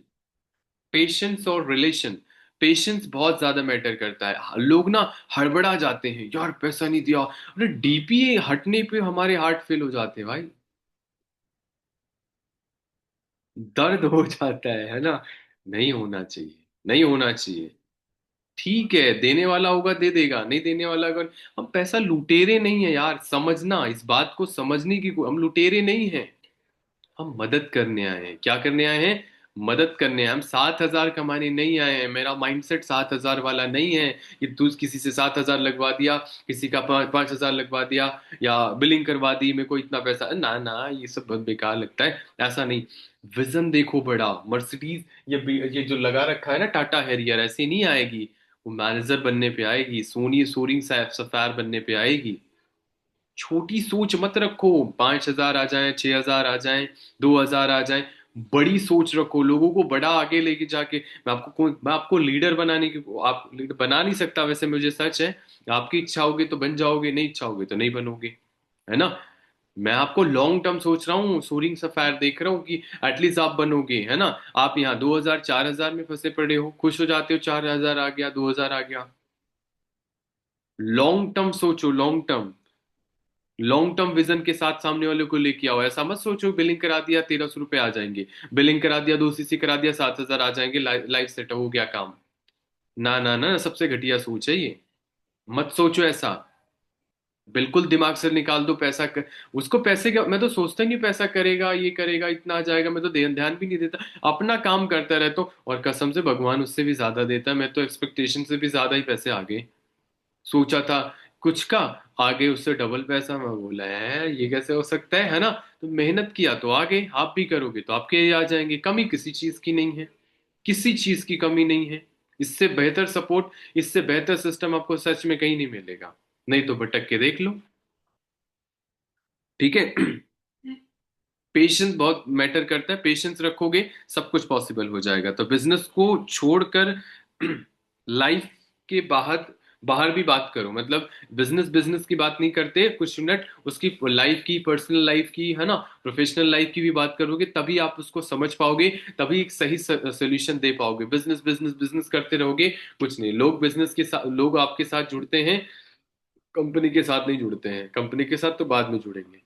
पेशेंस और रिलेशन। पेशेंस बहुत ज्यादा मैटर करता है। लोग ना हड़बड़ा जाते हैं, यार पैसा नहीं दिया, अरे डीपीए हटने पे हमारे हार्ट फेल हो जाते हैं भाई। दर्द हो जाता है ना। नहीं होना चाहिए, नहीं होना चाहिए। ठीक है, देने वाला होगा दे देगा, नहीं देने वाला अगर, हम पैसा लुटेरे नहीं है यार, समझना, इस बात को समझने की हम लुटेरे नहीं हैं। हम मदद करने आए हैं। क्या करने आए हैं? मदद करने आए हैं। हम 7,000 कमाने नहीं आए हैं। मेरा माइंडसेट 7,000 वाला नहीं है कि तू किसी से 7,000 लगवा दिया, किसी का 5,000 लगवा दिया, या बिलिंग करवा दी, मेरे को इतना पैसा, ना ना, ये सब बहुत बेकार लगता है। ऐसा नहीं। विजन देखो बड़ा, मर्सिडीज, ये जो लगा रखा है ना टाटा हैरियर, ऐसे नहीं आएगी। वो मैनेजर बनने पे आएगी, सोनी सोरिंग सफायर बनने पे आएगी। छोटी सोच मत रखो, 5,000 आ जाए, 6,000 आ जाए, 2,000 आ जाए। बड़ी सोच रखो, लोगों को बड़ा आगे लेके जाके। मैं आपको लीडर बनाने की, आप लीडर बना नहीं सकता वैसे, मुझे सच है। आपकी इच्छा होगी तो बन जाओगे, नहीं इच्छा होगी तो नहीं बनोगे, है ना। मैं आपको लॉन्ग टर्म सोच रहा हूँ, सोरिंग सफायर देख रहा हूँ कि एटलीस्ट आप बनोगे, है ना। आप यहाँ 2,000 4,000 में फंसे पड़े हो, खुश हो जाते हो, 4,000 आ गया, 2,000 आ गया। लॉन्ग टर्म सोचो, long term, long term vision के साथ सामने वाले को लेके आओ। ऐसा मत सोचो बिलिंग करा दिया 1,300 रुपए आ जाएंगे, बिलिंग करा दिया 2 सीसी करा दिया 7,000 आ जाएंगे, लाइफ सेट हो गया काम। ना ना ना, सबसे घटिया सोच है ये। मत सोचो ऐसा। बिल्कुल दिमाग से निकाल दो पैसा उसको पैसे का, मैं तो सोचता ही नहीं पैसा करेगा, ये करेगा, इतना आ जाएगा, मैं तो ध्यान ध्यान भी नहीं देता। अपना काम करता रहता हूँ, और कसम से भगवान उससे भी ज्यादा देता है। मैं तो एक्सपेक्टेशन से भी ज्यादा ही पैसे आ गए। सोचा था कुछ का, आगे उससे डबल पैसा। मैं बोला है ये कैसे हो सकता है ना। तो मेहनत किया तो आगे, आप भी करोगे तो आपके ये आ जाएंगे। कमी किसी चीज की नहीं है, किसी चीज की कमी नहीं है। इससे बेहतर सपोर्ट, इससे बेहतर सिस्टम आपको सच में कहीं नहीं मिलेगा। नहीं तो भटक के देख लो। ठीक है। पेशेंस बहुत मैटर करता है, पेशेंस रखोगे सब कुछ पॉसिबल हो जाएगा। तो बिजनेस को छोड़कर लाइफ के बाहर, बाहर भी बात करो, मतलब बिजनेस बिजनेस की बात नहीं करते कुछ मिनट, उसकी लाइफ की, पर्सनल लाइफ की, है ना, प्रोफेशनल लाइफ की भी बात करोगे, तभी आप उसको समझ पाओगे, तभी एक सही सोल्यूशन दे पाओगे। बिजनेस बिजनेस बिजनेस करते रहोगे, कुछ नहीं। लोग बिजनेस के साथ, लोग आपके साथ जुड़ते हैं, कंपनी के साथ नहीं जुड़ते हैं। कंपनी के साथ तो बाद में जुड़ेंगे।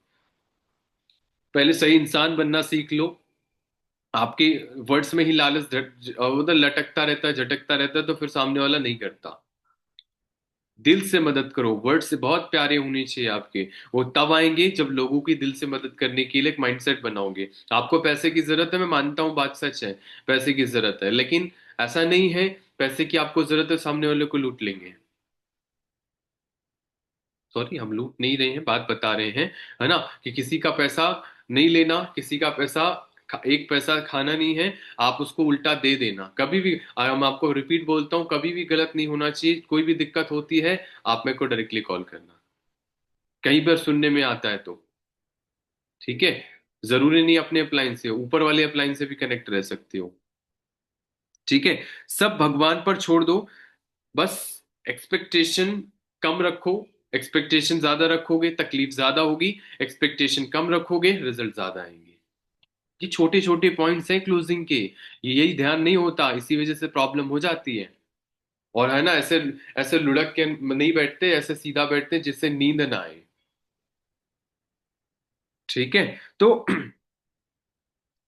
पहले सही इंसान बनना सीख लो। आपके वर्ड्स में ही लालच उधर लटकता रहता है, झटकता रहता है, तो फिर सामने वाला नहीं करता। दिल से मदद करो, वर्ड से बहुत प्यारे होने चाहिए आपके। वो तब आएंगे जब लोगों की दिल से मदद करने के लिए एक माइंडसेट बनाओगे। आपको पैसे की जरूरत है, मैं मानता हूँ, बात सच है, पैसे की जरूरत है, लेकिन ऐसा नहीं है पैसे की आपको जरूरत है सामने वाले को लूट लेंगे। सॉरी, हम लूट नहीं रहे हैं, बात बता रहे हैं, है ना, कि किसी का पैसा नहीं लेना, किसी का पैसा, एक पैसा खाना नहीं है। आप उसको उल्टा दे देना कभी भी, मैं आपको रिपीट बोलता हूँ, कभी भी गलत नहीं होना चाहिए। कोई भी दिक्कत होती है, आप मेरे को डायरेक्टली कॉल करना, कहीं पर सुनने में आता है तो। ठीक है। जरूरी नहीं अपने अप्लायंस से, ऊपर वाले अप्लायंस से भी कनेक्ट रह सकते हो। ठीक है। सब भगवान पर छोड़ दो, बस एक्सपेक्टेशन कम रखो। एक्सपेक्टेशन ज्यादा रखोगे तकलीफ ज्यादा होगी, एक्सपेक्टेशन कम रखोगे रिजल्ट ज्यादा आएंगे। ये छोटे छोटे पॉइंट्स हैं क्लोजिंग के, ये यही ध्यान नहीं होता, इसी वजह से प्रॉब्लम हो जाती है। और है ना, ऐसे ऐसे लुढ़क के नहीं बैठते, ऐसे सीधा बैठते हैं जिससे नींद ना आए। ठीक है। तो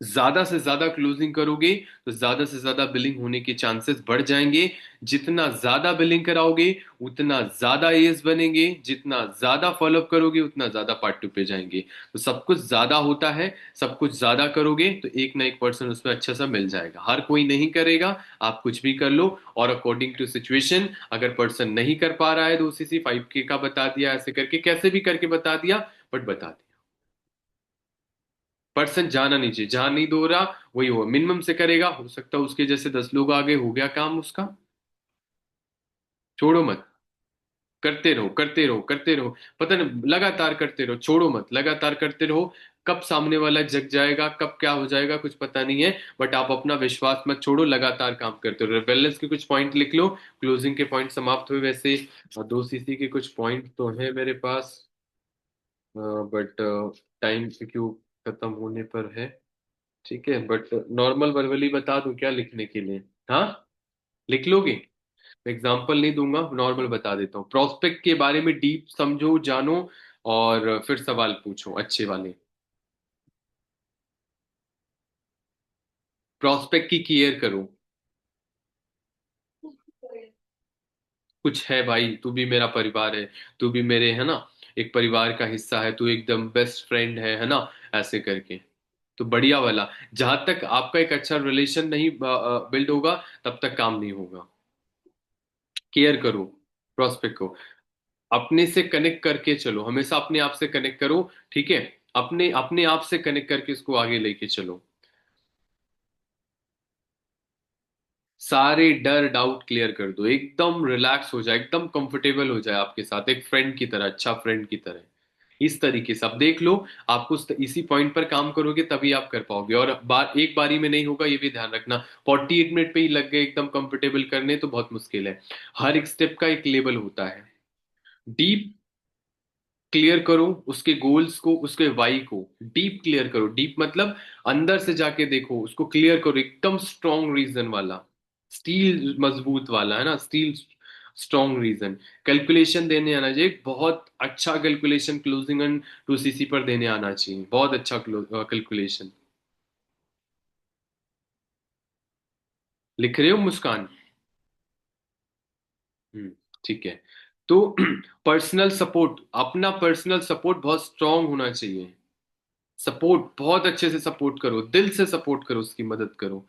ज्यादा से ज्यादा क्लोजिंग करोगे तो ज्यादा से ज्यादा बिलिंग होने के चांसेस बढ़ जाएंगे। जितना ज्यादा बिलिंग कराओगे उतना ज्यादा एज बनेंगे, जितना ज्यादा फॉलोअप करोगे उतना ज्यादा पार्ट टू पे जाएंगे। तो सब कुछ ज्यादा होता है, सब कुछ ज्यादा करोगे तो एक ना एक पर्सन उसमें अच्छा सा मिल जाएगा। हर कोई नहीं करेगा, आप कुछ भी कर लो। और अकॉर्डिंग टू सिचुएशन, अगर पर्सन नहीं कर पा रहा है तो उसी 5K का बता दिया, ऐसे करके कैसे भी करके बता दिया, बट बता दिया। पर्सन जाना नहीं चाहिए, जहां नहीं दो रहा वही हो, मिनिमम से करेगा, हो सकता है उसके जैसे 10 लोग आगे, हो गया काम उसका। छोड़ो मत, करते रहो करते रहो करते रहो। पता नहीं, लगातार करते रहो, छोड़ो मत, लगातार करते रहो। कब सामने वाला जग जाएगा, कब क्या हो जाएगा कुछ पता नहीं है, बट आप अपना विश्वास मत छोड़ो, लगातार काम करते रहो। बैलेंस के कुछ पॉइंट लिख लो, क्लोजिंग के पॉइंट समाप्त हुए वैसे। और 2 CC के कुछ पॉइंट तो है मेरे पास, बट टाइम क्यों खत्म होने पर है। ठीक है, बट नॉर्मल वर्बली बता दूं क्या लिखने के लिए? हाँ, लिख लोगे? एग्जाम्पल नहीं दूंगा, नॉर्मल बता देता हूँ। प्रोस्पेक्ट के बारे में डीप समझो, जानो, और फिर सवाल पूछो अच्छे वाले। प्रोस्पेक्ट की केयर करो। कुछ है भाई, तू भी मेरा परिवार है, तू भी मेरे, है ना, एक परिवार का हिस्सा है, तू एकदम बेस्ट फ्रेंड है ना, ऐसे करके। तो बढ़िया वाला, जहां तक आपका एक अच्छा रिलेशन नहीं बिल्ड होगा, तब तक काम नहीं होगा। केयर करो प्रोस्पेक्ट को, अपने से कनेक्ट करके चलो, हमेशा अपने आप से कनेक्ट करो। ठीक है, अपने अपने आप से कनेक्ट करके इसको आगे लेके चलो। सारे डर डाउट क्लियर कर दो, एकदम रिलैक्स हो जाए, एकदम कंफर्टेबल हो जाए आपके साथ, एक फ्रेंड की तरह, अच्छा फ्रेंड की तरह। इस तरीके से आप देख लो, आपको इसी पॉइंट पर काम करोगे तभी आप कर पाओगे। और एक बारी में नहीं होगा, ये भी ध्यान रखना। 48 मिनट पे ही लग गए एकदम कंफर्टेबल करने तो बहुत मुश्किल है। हर एक स्टेप का एक लेवल होता है। डीप क्लियर करो उसके गोल्स को, उसके वाई को। डीप क्लियर करो, डीप मतलब अंदर से जाके देखो, उसको क्लियर करो, एकदम स्ट्रॉन्ग रीजन वाला, स्टील मजबूत वाला, है ना, स्टील स्ट्रॉन्ग रीजन। कैलकुलेशन देने आना चाहिए, बहुत अच्छा कैलकुलेशन क्लोजिंग एंड 2CC पर देने आना चाहिए, बहुत अच्छा कैलकुलेशन। लिख रहे हो मुस्कान? हम्म, ठीक है। तो पर्सनल सपोर्ट, अपना पर्सनल सपोर्ट बहुत स्ट्रांग होना चाहिए। सपोर्ट बहुत अच्छे से सपोर्ट करो, दिल से सपोर्ट करो, उसकी मदद करो।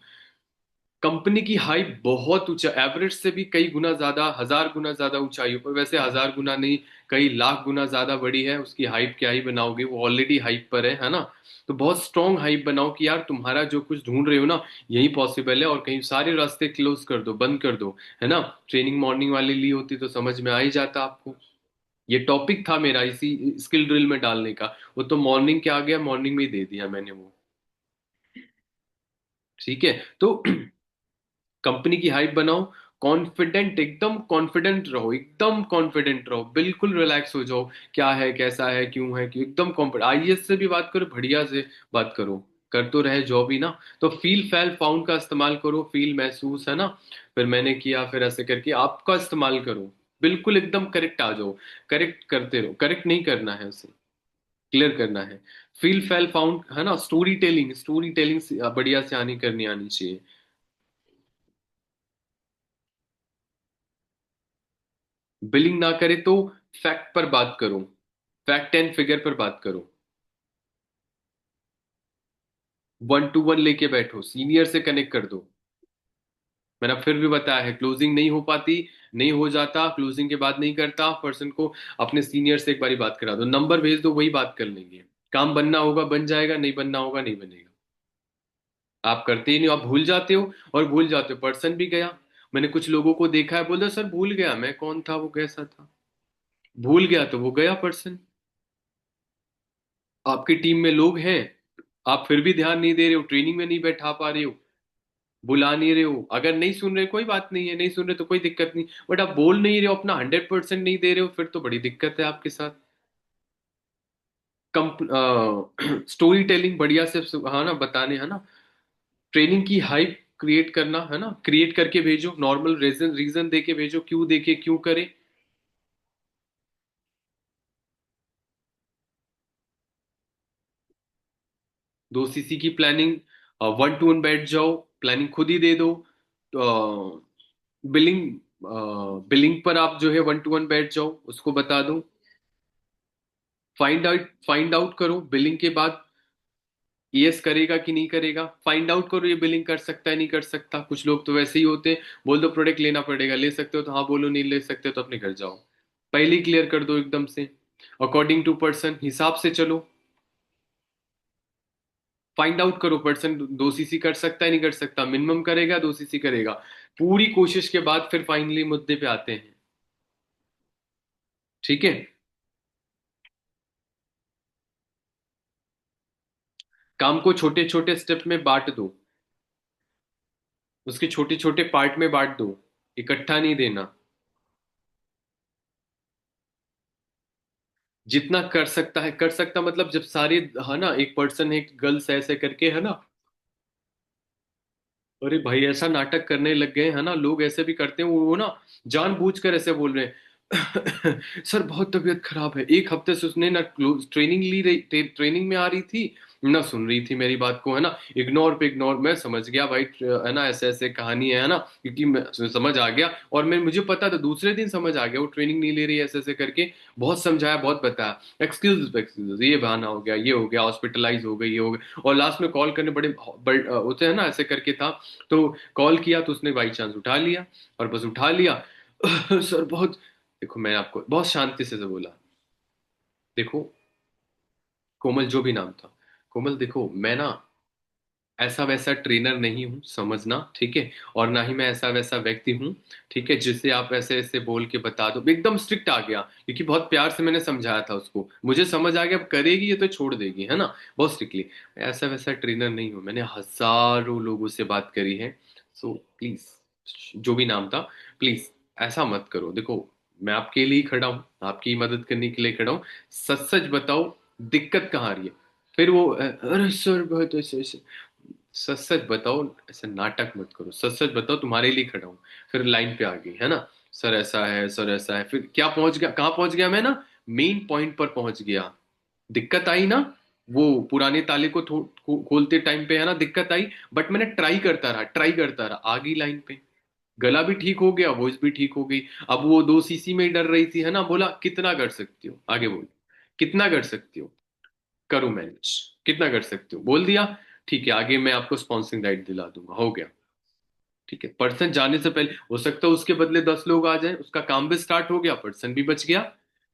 कंपनी की हाइप बहुत ऊंचा, एवरेज से भी कई गुना ज्यादा, 1000 गुना ज्यादा ऊंचाइयों पर, वैसे 1000 गुना नहीं, कई लाख गुना ज्यादा बड़ी है उसकी हाइप। क्या ही बनाओगे, वो ऑलरेडी हाइप पर है ना। तो बहुत स्ट्रॉन्ग हाइप बनाओ कि यार तुम्हारा जो कुछ ढूंढ रहे हो ना, यही पॉसिबल है, और कहीं सारे रास्ते क्लोज कर दो, बंद कर दो, है ना। ट्रेनिंग मॉर्निंग वाली ली होती तो समझ में आ ही जाता आपको। ये टॉपिक था मेरा इसी स्किल ड्रिल में डालने का। वो तो मॉर्निंग के आ गया, मॉर्निंग में ही दे दिया मैंने वो। ठीक है, तो कंपनी की हाइप बनाओ, कॉन्फिडेंट, एकदम कॉन्फिडेंट रहो, एकदम कॉन्फिडेंट रहो, बिल्कुल रिलैक्स हो जाओ। क्या है, कैसा है, क्यों है, क्यों, एकदम कॉन्फिडेंट। आईएएस से भी बात करो, बढ़िया से बात करो, कर तो रहे जॉब ही ना। तो फील फैल फाउंड का इस्तेमाल करो, फील महसूस, है ना। फिर मैंने किया, फिर ऐसे करके आपका इस्तेमाल करो। बिल्कुल एकदम करेक्ट आ जाओ, करेक्ट करते रहो, करेक्ट नहीं करना है उसे, क्लियर करना है। फील फैल फाउंड, है ना। स्टोरी टेलिंग, स्टोरी टेलिंग बढ़िया से आनी करनी आनी चाहिए। बिलिंग ना करे तो फैक्ट पर बात करो, फैक्ट एंड फिगर पर बात करो। वन टू वन लेके बैठो, सीनियर से कनेक्ट कर दो। मैंने फिर भी बताया है, क्लोजिंग नहीं हो पाती, नहीं हो जाता, क्लोजिंग के बाद नहीं करता पर्सन को, अपने सीनियर से एक बारी बात करा दो, नंबर भेज दो, वही बात कर लेंगे। काम बनना होगा बन जाएगा, नहीं बनना होगा नहीं बनेगा। आप करते ही नहीं, आप भूल जाते हो, और भूल जाते हो, पर्सन भी गया। मैंने कुछ लोगों को देखा है, बोलते सर भूल गया मैं कौन था, वो कैसा था। भूल गया तो वो गया पर्सन। आपकी टीम में लोग हैं, आप फिर भी ध्यान नहीं दे रहे हो, ट्रेनिंग में नहीं बैठा पा रहे हो, बुला नहीं रहे हो। अगर नहीं सुन रहे कोई बात नहीं है, नहीं सुन रहे तो कोई दिक्कत नहीं, बट आप बोल नहीं रहे हो, अपना 100% नहीं दे रहे हो, फिर तो बड़ी दिक्कत है आपके साथ। कंप स्टोरी टेलिंग बढ़िया से, हाँ ना, बताने, है ना। ट्रेनिंग की हाइप क्रिएट करना, है ना, क्रिएट करके भेजो, नॉर्मल रीजन रीजन दे के भेजो, क्यों देखे, क्यों करे। 2 सीसी की प्लानिंग, वन टू वन बैठ जाओ, प्लानिंग खुद ही दे दो। बिलिंग, बिलिंग पर आप जो है वन टू वन बैठ जाओ, उसको बता दो। फाइंड आउट करो बिलिंग के बाद, यस करेगा कि नहीं करेगा, फाइंड आउट करो, ये बिलिंग कर सकता है नहीं कर सकता। कुछ लोग तो वैसे ही होते हैं, बोल दो प्रोडक्ट लेना पड़ेगा, ले सकते हो तो हाँ बोलो, नहीं ले सकते तो अपने घर जाओ। पहले ही क्लियर कर दो एकदम से। अकॉर्डिंग टू पर्सन, हिसाब से चलो। फाइंड आउट करो पर्सन 2 सीसी कर सकता है नहीं कर सकता, मिनिमम करेगा 2 सीसी करेगा। पूरी कोशिश के बाद फिर फाइनली मुद्दे पे आते हैं। ठीक है। काम को छोटे छोटे स्टेप में बांट दो, उसके छोटे छोटे पार्ट में बांट दो, इकट्ठा नहीं देना। जितना कर सकता है कर सकता, मतलब जब सारे, है ना, एक पर्सन है, एक गर्ल्स है, ऐसे करके, है ना। अरे भाई ऐसा नाटक करने लग गए हैं ना लोग, ऐसे भी करते हैं, वो ना जानबूझकर ऐसे बोल रहे हैं सर बहुत तबीयत खराब है, एक हफ्ते से उसने ना ट्रेनिंग ली रही, ट्रेनिंग में आ रही थी, ना सुन रही थी मेरी बात को, है ना। इग्नोर पे इग्नोर, मैं समझ गया भाई, है ना, ऐसे ऐसे कहानी है ना, क्योंकि मैं समझ आ गया, और मैं मुझे पता था दूसरे दिन समझ आ गया वो ट्रेनिंग नहीं ले रही है, ऐसे ऐसे करके बहुत समझाया, बहुत बताया, एक्सक्यूज एक्सक्यूज, ये बहाना हो गया, ये हो गया, हॉस्पिटलाइज हो गई, ये हो गया, और लास्ट में कॉल करने होते हैं ना, ऐसे करके था। तो कॉल किया तो उसने बाई चांस उठा लिया, और बस उठा लिया सर बहुत, देखो मैं आपको बहुत शांति से बोला, देखो कोमल, जो भी नाम था, कोमल देखो मैं ना ऐसा वैसा ट्रेनर नहीं हूँ, समझना, ठीक है। और ना ही मैं ऐसा वैसा व्यक्ति हूँ, ठीक है, जिसे आप ऐसे ऐसे बोल के बता दो। एकदम स्ट्रिक्ट आ गया, क्योंकि बहुत प्यार से मैंने समझाया था उसको, मुझे समझ आ गया अब करेगी ये तो छोड़ देगी, है ना। बहुत स्ट्रिक्टली, ऐसा वैसा ट्रेनर नहीं हूँ, मैंने हजारों लोगों से बात करी है। सो प्लीज, जो भी नाम था, प्लीज ऐसा मत करो। देखो मैं आपके लिए ही खड़ा हूँ, आपकी मदद करने के लिए खड़ा हूँ, सच सच बताओ दिक्कत कहाँ आ रही है। फिर वो अरे सर बहुत ऐसे ऐसे, सच सच बताओ, ऐसा नाटक मत करो, सच सच बताओ, तुम्हारे लिए खड़ा हूँ। फिर लाइन पे आ गई, है ना, सर ऐसा है, सर ऐसा है, फिर क्या पहुंच गया, कहाँ पहुंच गया मैं ना, मेन पॉइंट पर पहुंच गया। दिक्कत आई ना, वो पुराने ताले को खोलते टाइम पे, है ना, दिक्कत आई, बट मैंने ट्राई करता रहा, ट्राई करता रहा, आ गई लाइन पे। गला भी ठीक हो गया, वॉइस भी ठीक हो गई। अब वो 2 सीसी में ही डर रही थी, है ना, बोला कितना कर सकती हो, आगे बोल, कितना कर सकती हो, करूं मैनेज, कितना कर सकते हो, बोल दिया। ठीक है, आगे मैं आपको स्पॉन्सरिंग राइट दिला दूंगा, हो गया। ठीक है, पर्सन जाने से पहले हो सकता है उसके बदले 10 लोग आ जाएं, उसका काम भी स्टार्ट हो गया, पर्सन भी बच गया।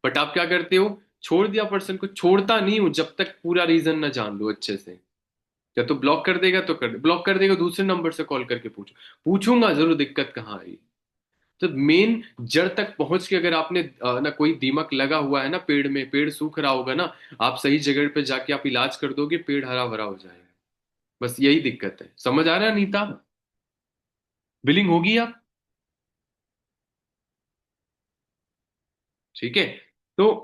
बट आप क्या करते हो, छोड़ दिया पर्सन को। छोड़ता नहीं हूं जब तक पूरा रीजन ना जान लो अच्छे से। या तो ब्लॉक कर देगा तो कर दे, ब्लॉक कर देगा दूसरे नंबर से कॉल करके पूछो। पूछूंगा जरूर दिक्कत कहाँ आई। तो मेन जड़ तक पहुंच के अगर आपने ना कोई दीमक लगा हुआ है ना पेड़ में, पेड़ सूख रहा होगा ना, आप सही जगह पे जाके आप इलाज कर दोगे, पेड़ हरा भरा हो जाएगा। बस यही दिक्कत है। समझ आ रहा है नीता? बिलिंग होगी आप? ठीक है। तो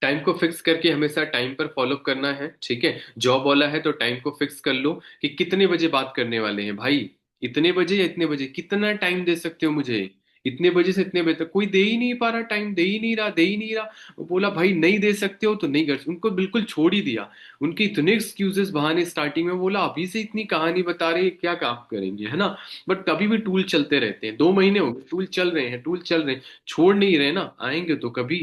टाइम को फिक्स करके हमेशा टाइम पर फॉलो करना है। ठीक है, जॉब वाला है तो टाइम को फिक्स कर लो कि कितने बजे बात करने वाले हैं भाई। इतने बजे या इतने बजे, कितना टाइम दे सकते हो मुझे? इतने बजे से इतने बजे तक कोई दे ही नहीं पा रहा टाइम, दे ही नहीं रहा, दे ही नहीं रहा। वो बोला भाई नहीं दे सकते हो तो नहीं कर, उनको बिल्कुल छोड़ ही दिया। उनके इतने एक्सक्यूजेस बहाने स्टार्टिंग में, बोला अभी से इतनी कहानी बता रहे हैं, क्या काम करेंगे, है ना। बट कभी भी टूल चलते रहते हैं, 2 महीने हो गए टूल चल रहे हैं, टूल चल रहे हैं, छोड़ नहीं रहे ना, आएंगे तो कभी,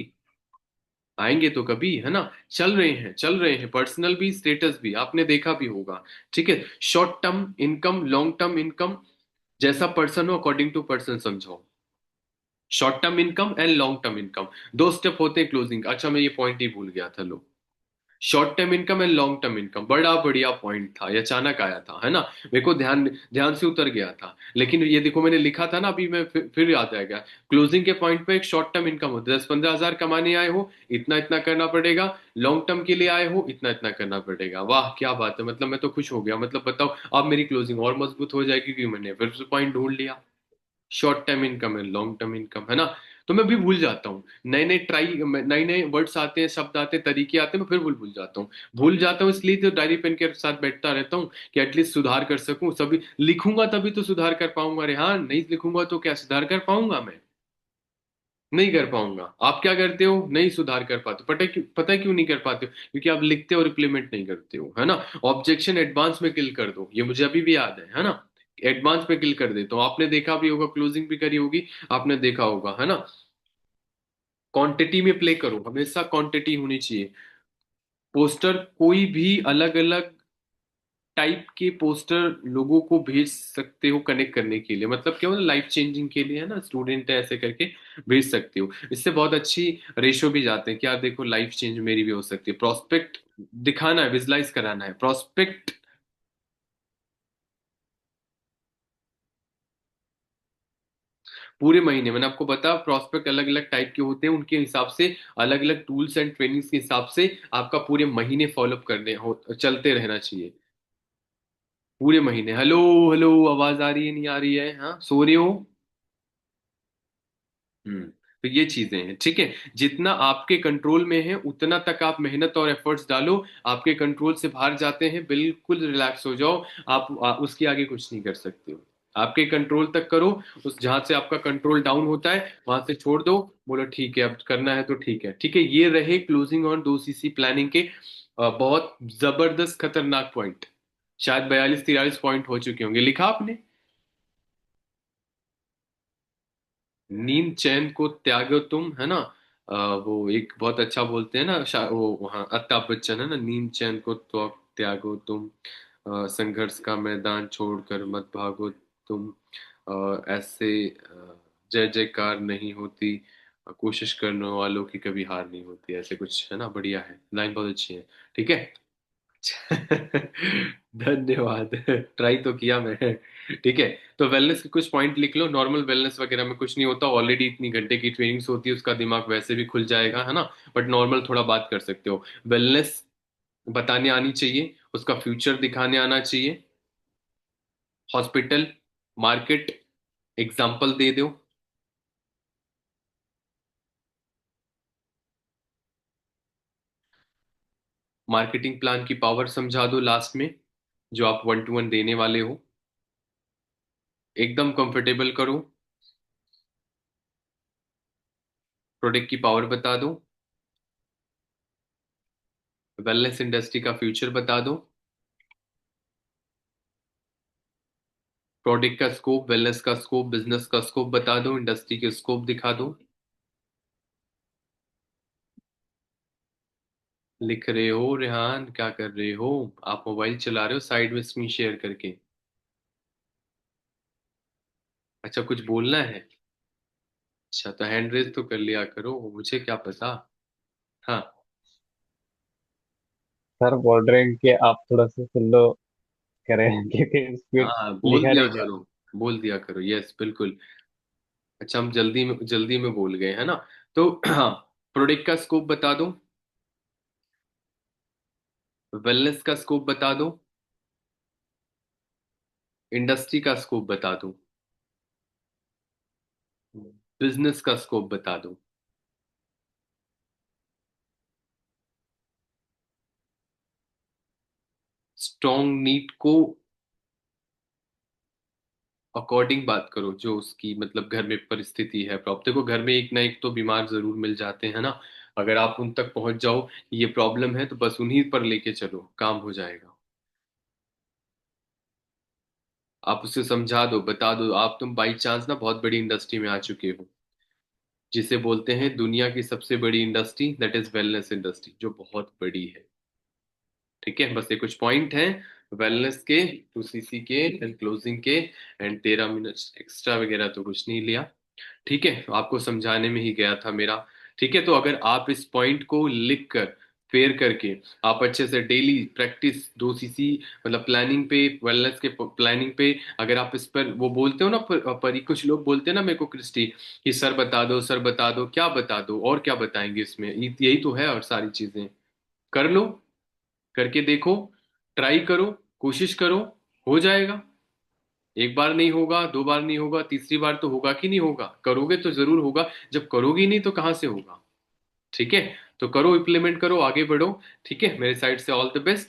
आएंगे तो कभी, है ना। चल रहे हैं, चल रहे हैं, पर्सनल भी स्टेटस भी आपने देखा भी होगा। ठीक है, short term income, long term income, जैसा पर्सन हो अकॉर्डिंग टू पर्सन समझो। Short term income and long term income, 2 step होते हैं क्लोजिंग। अच्छा मैं ये पॉइंट ही भूल गया था, लो। Short term income and long term income, बड़ा बढ़िया पॉइंट था, ये अचानक आया था, है ना। मेरे को ध्यान ध्यान से उतर गया था। लेकिन ये देखो मैंने लिखा था ना अभी, मैं फिर याद आ गया। क्लोजिंग के पॉइंट पे एक शॉर्ट टर्म इनकम हो, 10-15 हजार कमाने आए हो, इतना इतना करना पड़ेगा। लॉन्ग टर्म के लिए आए हो, इतना इतना करना पड़ेगा। वाह क्या बात है, मतलब मैं तो खुश हो गया। मतलब बताओ, अब मेरी क्लोजिंग और मजबूत हो जाएगी क्योंकि मैंने फिर से पॉइंट ढूंढ लिया। शॉर्ट टर्म इनकम है, लॉन्ग टर्म इनकम, है ना। तो मैं भी भूल जाता हूँ, नए नए ट्राई, नए नए वर्ड्स आते हैं, शब्द आते हैं, तरीके आते हैं, मैं फिर भूल भूल जाता हूँ। भूल जाता हूँ इसलिए तो डायरी पेन के साथ बैठता रहता हूँ कि एटलीस्ट सुधार कर सकूं। सभी लिखूंगा तभी तो सुधार कर पाऊंगा। अरे हाँ, नहीं लिखूंगा तो क्या सुधार कर पाऊंगा मैं? नहीं कर पाऊंगा। आप क्या करते हो, नहीं सुधार कर पाते, पता है क्यों नहीं कर पाते हो? क्योंकि आप लिखते हो और इम्प्लीमेंट नहीं करते हो, है ना। ऑब्जेक्शन एडवांस में किल कर दो, ये मुझे अभी भी याद है ना। एडवांस में किल कर देता हूँ, आपने देखा भी होगा, क्लोजिंग भी करी होगी, आपने देखा होगा, है ना। क्वांटिटी में प्ले करो, हमेशा क्वांटिटी होनी चाहिए। पोस्टर कोई भी अलग अलग टाइप के पोस्टर लोगों को भेज सकते हो कनेक्ट करने के लिए, मतलब क्या होता है, लाइफ चेंजिंग के लिए, है ना, स्टूडेंट है ऐसे करके भेज सकते हो। इससे बहुत अच्छी रेशो भी जाते हैं, क्या देखो लाइफ चेंज मेरी भी हो सकती है। प्रोस्पेक्ट दिखाना है, विजुलाइज कराना है, प्रोस्पेक्ट। पूरे महीने मैंने आपको बताया, प्रोस्पेक्ट अलग अलग टाइप के होते हैं, उनके हिसाब से अलग अलग टूल्स एंड ट्रेनिंग्स के हिसाब से आपका पूरे महीने फॉलोअप करने हो, चलते रहना चाहिए। पूरे महीने। हेलो, हेलो, आवाज आ रही है, नहीं आ रही है? हाँ, सो रहे हो? हम्म। तो ये चीजें हैं, ठीक है। जितना आपके कंट्रोल में है उतना तक आप मेहनत और एफर्ट्स डालो। आपके कंट्रोल से बाहर जाते हैं, बिल्कुल रिलैक्स हो जाओ। उसके आगे कुछ नहीं कर सकते हो। आपके कंट्रोल तक करो। उस जहां से आपका कंट्रोल डाउन होता है वहां से छोड़ दो। बोलो ठीक है, अब करना है तो ठीक है, ठीक है। ये रहे क्लोजिंग ऑन 2 CC प्लानिंग के बहुत जबरदस्त खतरनाक पॉइंट। शायद 42-43 पॉइंट हो चुके होंगे, लिखा आपने? नींद चैन को त्यागो तुम, है ना। वो एक बहुत अच्छा बोलते हैं ना, वो वहाँ अमिताभ बच्चन, है ना, नींद चैन को तो त्यागो तुम, संघर्ष का मैदान छोड़कर मत भागो तुम, ऐसे जय जयकार नहीं होती, कोशिश करने वालों की कभी हार नहीं होती, ऐसे कुछ है ना। बढ़िया है, लाइन बहुत अच्छी है। ठीक है। धन्यवाद। ट्राई तो किया मैं। ठीक है। तो वेलनेस के कुछ पॉइंट लिख लो। नॉर्मल वेलनेस वगैरह में कुछ नहीं होता, ऑलरेडी इतनी घंटे की ट्रेनिंग्स होती है, उसका दिमाग वैसे भी खुल जाएगा, है ना। बट नॉर्मल थोड़ा बात कर सकते हो। वेलनेस बताने आनी चाहिए, उसका फ्यूचर दिखाने आना चाहिए। हॉस्पिटल, मार्केट, एग्जाम्पल दे दो। मार्केटिंग प्लान की पावर समझा दो लास्ट में, जो आप 1-to-1 देने वाले हो। एकदम कंफर्टेबल करो। प्रोडक्ट की पावर बता दो। वेलनेस इंडस्ट्री का फ्यूचर बता दो। प्रोडक्ट का स्कोप, वेलनेस का स्कोप, बिजनेस का स्कोप बता दो, इंडस्ट्री के स्कोप दिखा दो। लिख रहे हो रेहान? क्या कर रहे हो? आप मोबाइल चला रहे हो साइड में स्क्रीन शेयर करके? अच्छा, कुछ बोलना है? अच्छा, तो हैंड रेज तो कर लिया करो, मुझे क्या पता। हाँ। सर बोल रहे हैं कि आप थोड़ा सा सुन लो करें क्योंकि स्पीड हाँ, बोल लिखा दिया नहीं जा करो। बोल दिया करो, यस बिल्कुल। अच्छा, हम जल्दी में बोल गए है ना। तो हाँ, प्रोडक्ट का स्कोप बता दो, वेलनेस का स्कोप बता दो, इंडस्ट्री का स्कोप बता दो, बिजनेस का स्कोप बता दो। स्ट्रॉन्ग नीड को अकॉर्डिंग बात करो, जो उसकी मतलब घर में परिस्थिति है प्रॉब्लम। देखो, घर में एक ना एक तो बीमार जरूर मिल जाते हैं ना। अगर आप उन तक पहुंच जाओ, ये प्रॉब्लम है, तो बस उन्हीं पर लेके चलो, काम हो जाएगा। आप उसे समझा दो, बता दो, आप तुम बाई चांस ना बहुत बड़ी इंडस्ट्री में आ चुके हो, जिसे बोलते हैं दुनिया की सबसे बड़ी industry, that is wellness industry, जो बहुत बड़ी है। ठीक है, बस ये कुछ पॉइंट हैं वेलनेस के, 2cc के एंड क्लोजिंग के। एंड 13 मिनट एक्स्ट्रा वगैरह तो कुछ नहीं लिया। ठीक है, तो आपको समझाने में ही गया था मेरा। ठीक है, तो अगर आप इस पॉइंट को लिख कर, फेयर करके, आप अच्छे से डेली प्रैक्टिस 2cc, मतलब प्लानिंग पे, वेलनेस के प्लानिंग पे, अगर आप इस पर वो बोलते हो ना, परी कुछ लोग बोलते हैं ना मेरे को, क्रिस्टी, कि सर बता दो, सर बता दो, क्या बता दो और क्या बताएंगे इसमें, यही तो है और सारी चीजें। कर लो, करके देखो, ट्राई करो, कोशिश करो, हो जाएगा। एक बार नहीं होगा, दो बार नहीं होगा, तीसरी बार तो होगा कि नहीं होगा? करोगे तो जरूर होगा। जब करोगी नहीं तो कहाँ से होगा? ठीक है, तो करो, इम्प्लीमेंट करो, आगे बढ़ो। ठीक है, मेरे साइड से ऑल द बेस्ट।